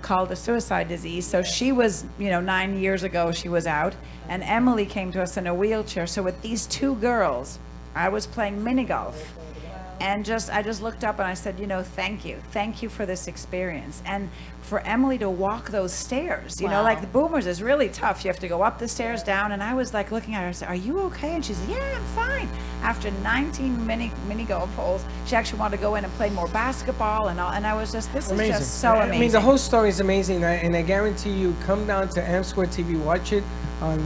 Called a suicide disease. So she was, 9 years ago she was out, and Emily came to us in a wheelchair. So with these two girls, I was playing mini golf, and I just looked up and I said, thank you for this experience, and for Emily to walk those stairs. Like the Boomers is really tough. You have to go up the stairs, down, and I was like looking at her. I said, "Are you okay?" And she said, "Yeah, I'm fine." After 19 mini golf holes, she actually wanted to go in and play more basketball and all. And I was just, this is just so amazing. I mean, the whole story is amazing, and I guarantee you, come down to Amp Square TV, watch it on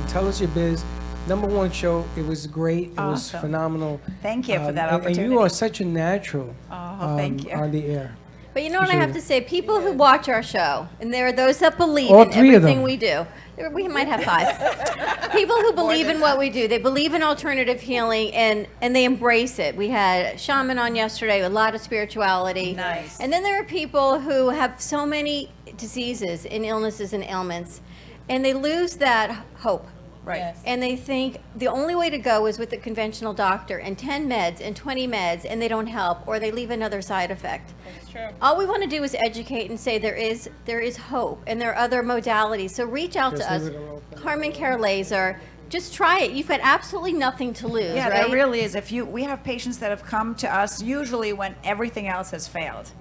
Tell Us Your Biz. #1 show. It was great. It was Awesome. phenomenal. Thank you for that and opportunity. you are such a natural thank you. on the air. But you know what I have to say? People who watch our show, and there are those that believe All in three of everything them. we do. We might have 5. People who believe in what we do. They believe in alternative healing, and they embrace it. We had a shaman on yesterday, a lot of spirituality. Nice. And then there are people who have so many diseases and illnesses and ailments, and they lose that hope. Right. And they think the only way to go is with a conventional doctor and 10 meds and 20 meds, and they don't help, or they leave another side effect. That's true. All we want to do is educate and say there is hope, and there are other modalities. So reach out to us. Carmen Care Laser. Just try it. You've got absolutely nothing to lose, Yeah, right? there really is. We have patients that have come to us usually when everything else has failed.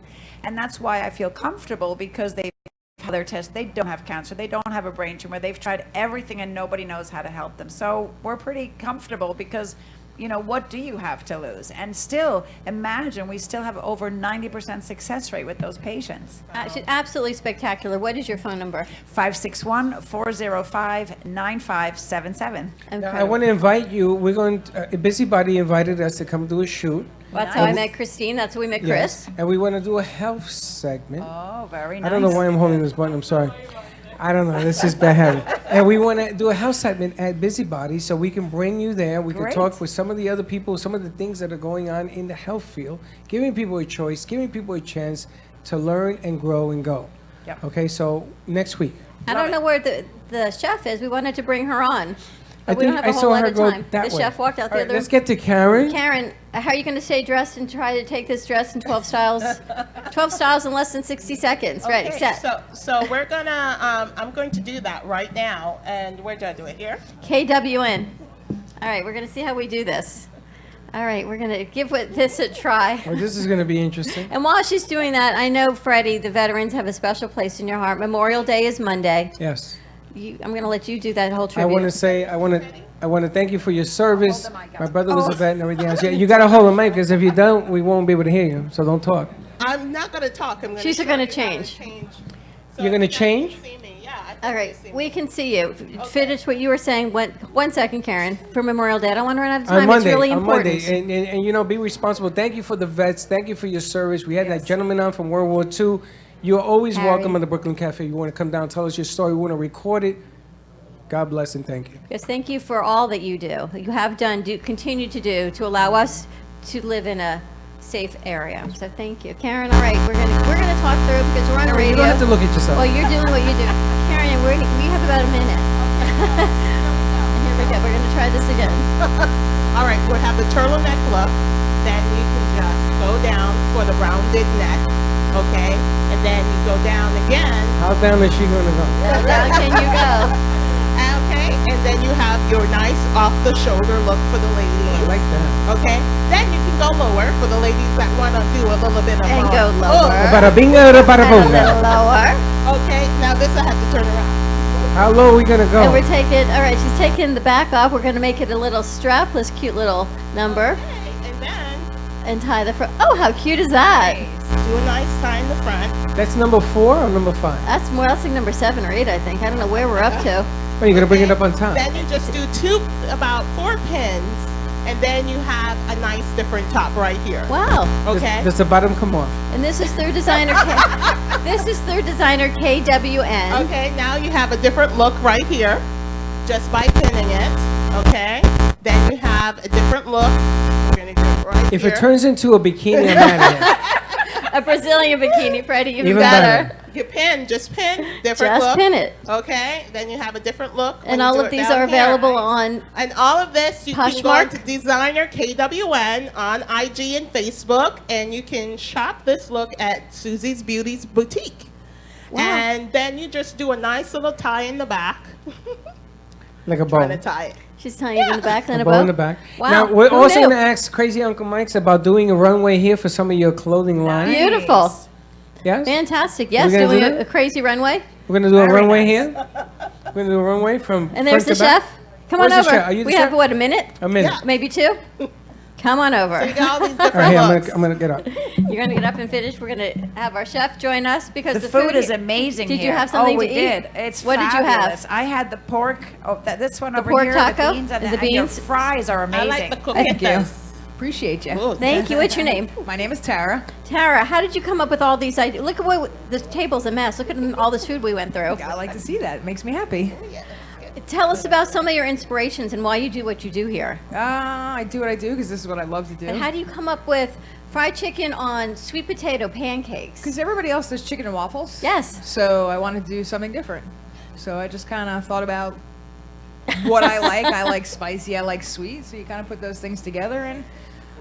And that's why I feel comfortable, because they've had their tests, they don't have cancer, they don't have a brain tumor, they've tried everything and nobody knows how to help them. So we're pretty comfortable because, what do you have to lose? And still, imagine, we still have over 90% success rate with those patients. Absolutely spectacular. What is your phone number? 561-405-9577. Now, I want to invite you. We're going. Busybody invited us to come do a shoot. That's how I met Christine. That's how we met Chris. Yes. And we want to do a health segment. Oh, very nice. I don't know why I'm holding this button. I'm sorry. I don't know. This is bad habit. And we want to do a health segment at Busybody, so we can bring you there. We can Great. talk with some of the other people, some of the things that are going on in the health field, giving people a choice, giving people a chance to learn and grow and go. Yep. Okay, so next week. I don't know where the chef is. We wanted to bring her on. I But we don't think have a I whole saw lot her of go time. that The way. chef walked out the All right, other. let's get to Karen. Karen, how are you going to stay dressed and try to take this dress in 12 styles? 12 styles in less than 60 seconds. Ready, Okay, set. so we're gonna, I'm going to do that right now, and where do I do it, here? KWN. All right, we're going to see how we do this. All right, we're going to give this a try. Well, this is going to be interesting. And while she's doing that, I know, Freddie, the veterans have a special place in your heart. Memorial Day is Monday. Yes. I'm going to let you do that whole I tribute. want to say, I want to thank you for your service. My brother was a vet and everything else. Yeah, you got to hold the mic, because if you don't, we won't be able to hear you. So don't talk. I'm not gonna talk, I'm gonna. She's show going to you how change. You're going to change? All right, we can see you. Finish what you were saying. One second, Karen, for Memorial Day. I don't want to run out of time. On Monday, it's really on important. Monday, and be responsible. Thank you for the vets. Thank you for your service. We had that gentleman on from World War II. You're always Harry. welcome at the Brooklyn Cafe. You want to come down, tell us your story. We want to record it. God bless and thank you. Yes, thank you for all that you do. You have done, continue to do, to allow us to live in a safe area. So thank you, Karen. All right, we're gonna talk through it because we're on radio. You don't have to look at yourself. Well, you're doing what you do, Karen. We have about a minute. Here we go. We're gonna try this again. All right, we'll have the turtleneck look. Then you can just go down for the rounded neck, okay? And then you go down again. How down is she gonna go? How down can you go? Okay, and then you have your nice off-the-shoulder look for the ladies. I like that. Okay, then you can go lower for the ladies that want to do a little bit of And go lower. Bada bingo, bada And a boonga. little lower. Okay, now this I have to turn around. How low are we gonna go? And we're taking, all right, she's taking the back off. We're gonna make it a little strapless, cute little number. Okay, and then And tie the front. Oh, how cute is that? do a nice tie in the front. That's number 4 or number 5? That's more, that's like number 7 or 8, I think. I don't know where we're up to. Oh, you're gonna bring it up on top. Then you just do about 4 pins, and then you have a nice different top right here. Wow. Okay. Does the bottom come off? And this is through designer K. This is through designer KWN. Okay, now you have a different look right here, just by pinning it. Okay. Then you have a different look. We're gonna do it right If here. it turns into a bikini, I'm out of here. A Brazilian bikini, Freddie, even Even better. better. You pin, just pin, different Just look. pin it. Okay, then you have a different look. when And you all do of it these down are here. available on And all of this, you can go Poshmark? to designer KWN on IG and Facebook, and you can shop this look at Susie's Beauty's Boutique. Wow. And then you just do a nice little tie in the back. Like a bow. Trying to tie it. She's tying it in the back, then A a bow bow. in the back. Wow. Now, we're Who also knew? going to ask Crazy Uncle Mike's about doing a runway here for some of your clothing line. Beautiful. Yes? Fantastic. Yes, gonna doing do a that? crazy runway. We're going to do a Very runway nice. here. We're going to do a runway from And there's front the to back. chef. Come Where's on the over. chef? Are you the We chef? have, what, a minute? A minute. Yeah. Maybe 2? Come on over. So you got all these All right, different here, looks. I'm gonna get up. You're going to get up and finish. We're going to have our chef join us because The the food is here- amazing Did here. you have something oh, we to did. eat? It's What did you fabulous. have? I had the pork. Oh, this one The over pork here. taco The beans and, and the your beans. fries are I amazing. like the Thank you. coquetas. Appreciate you. Ooh, Thank you. What's your name? My name is Tara. Tara, how did you come up with all these ideas? Look at what the table's a mess. Look at all this food we went through. I like to see that. It makes me happy. Tell us about some of your inspirations and why you do what you do here. I do what I do because this is what I love to do. And how do you come up with fried chicken on sweet potato pancakes? Because everybody else does chicken and waffles. Yes. So I wanted to do something different. So I just kind of thought about what I like. I like spicy. I like sweet. So you kind of put those things together and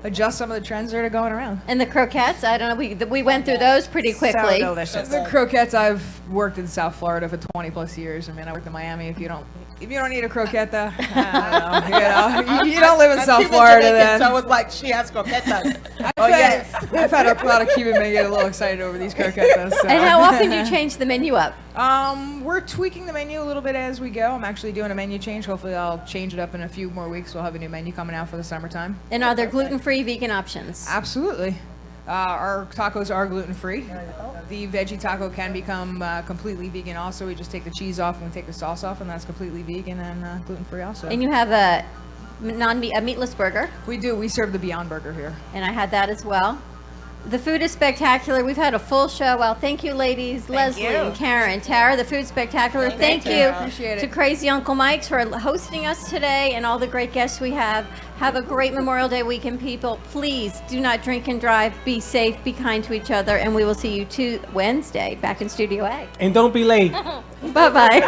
adjust some of the trends that are going around. And the croquettes, I don't know, we went through those pretty quickly. So delicious. The croquettes, I've worked in South Florida for 20 plus years. I mean, I worked in Miami. If you don't eat a croqueta, I don't know, you don't live in I'm South Cuban Florida Jamaican, then. So I was like, she has croquetas. Oh yes, I've had a lot of Cuban men get a little excited over these croquetas. So. And how often do you change the menu up? We're tweaking the menu a little bit as we go. I'm actually doing a menu change. Hopefully, I'll change it up in a few more weeks. We'll have a new menu coming out for the summertime. And are there gluten-free vegan options? Absolutely. Our tacos are gluten-free. The veggie taco can become completely vegan also. We just take the cheese off and we take the sauce off, and that's completely vegan and gluten-free also. And you have a meatless burger. We do. We serve the Beyond Burger here. And I had that as well. The food is spectacular. We've had a full show. Well, thank you, ladies. Leslie you. and Karen, Tara. The food's spectacular. Thank you Appreciate to it. Crazy Uncle Mike's for hosting us today and all the great guests we have. Have a great Memorial Day weekend, people. Please do not drink and drive. Be safe. Be kind to each other. And we will see you Wednesday back in Studio A. And don't be late. Bye-bye.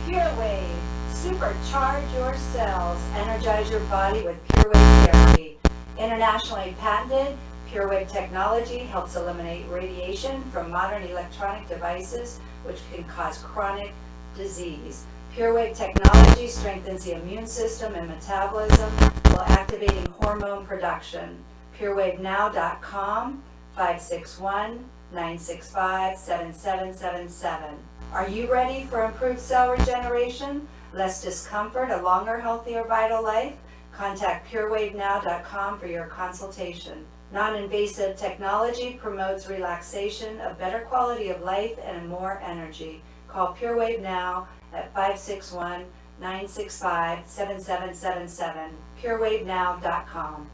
Pure Wave. Supercharge your cells. Energize your body with Pure Wave therapy. Internationally patented, Pure Wave technology helps eliminate radiation from modern electronic devices which can cause chronic disease. Pure Wave technology strengthens the immune system and metabolism while activating hormone production. PureWaveNow.com 561-965-7777. Are you ready for improved cell regeneration, less discomfort, a longer, healthier, vital life? Contact PureWaveNow.com for your consultation. Non-invasive technology promotes relaxation, a better quality of life, and more energy. Call PureWave Now at 561-965-7777. PureWaveNow.com.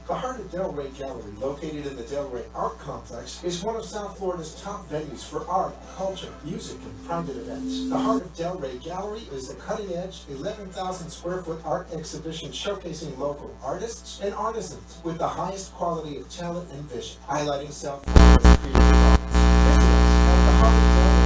The Heart of Delray Gallery, located in the Delray Art Complex, is one of South Florida's top venues for art, culture, music, and private events. The Heart of Delray Gallery is a cutting-edge, 11,000 square foot art exhibition showcasing local artists and artisans with the highest quality of talent and vision, highlighting South Florida's creative arts. Visit us at the Heart of Delray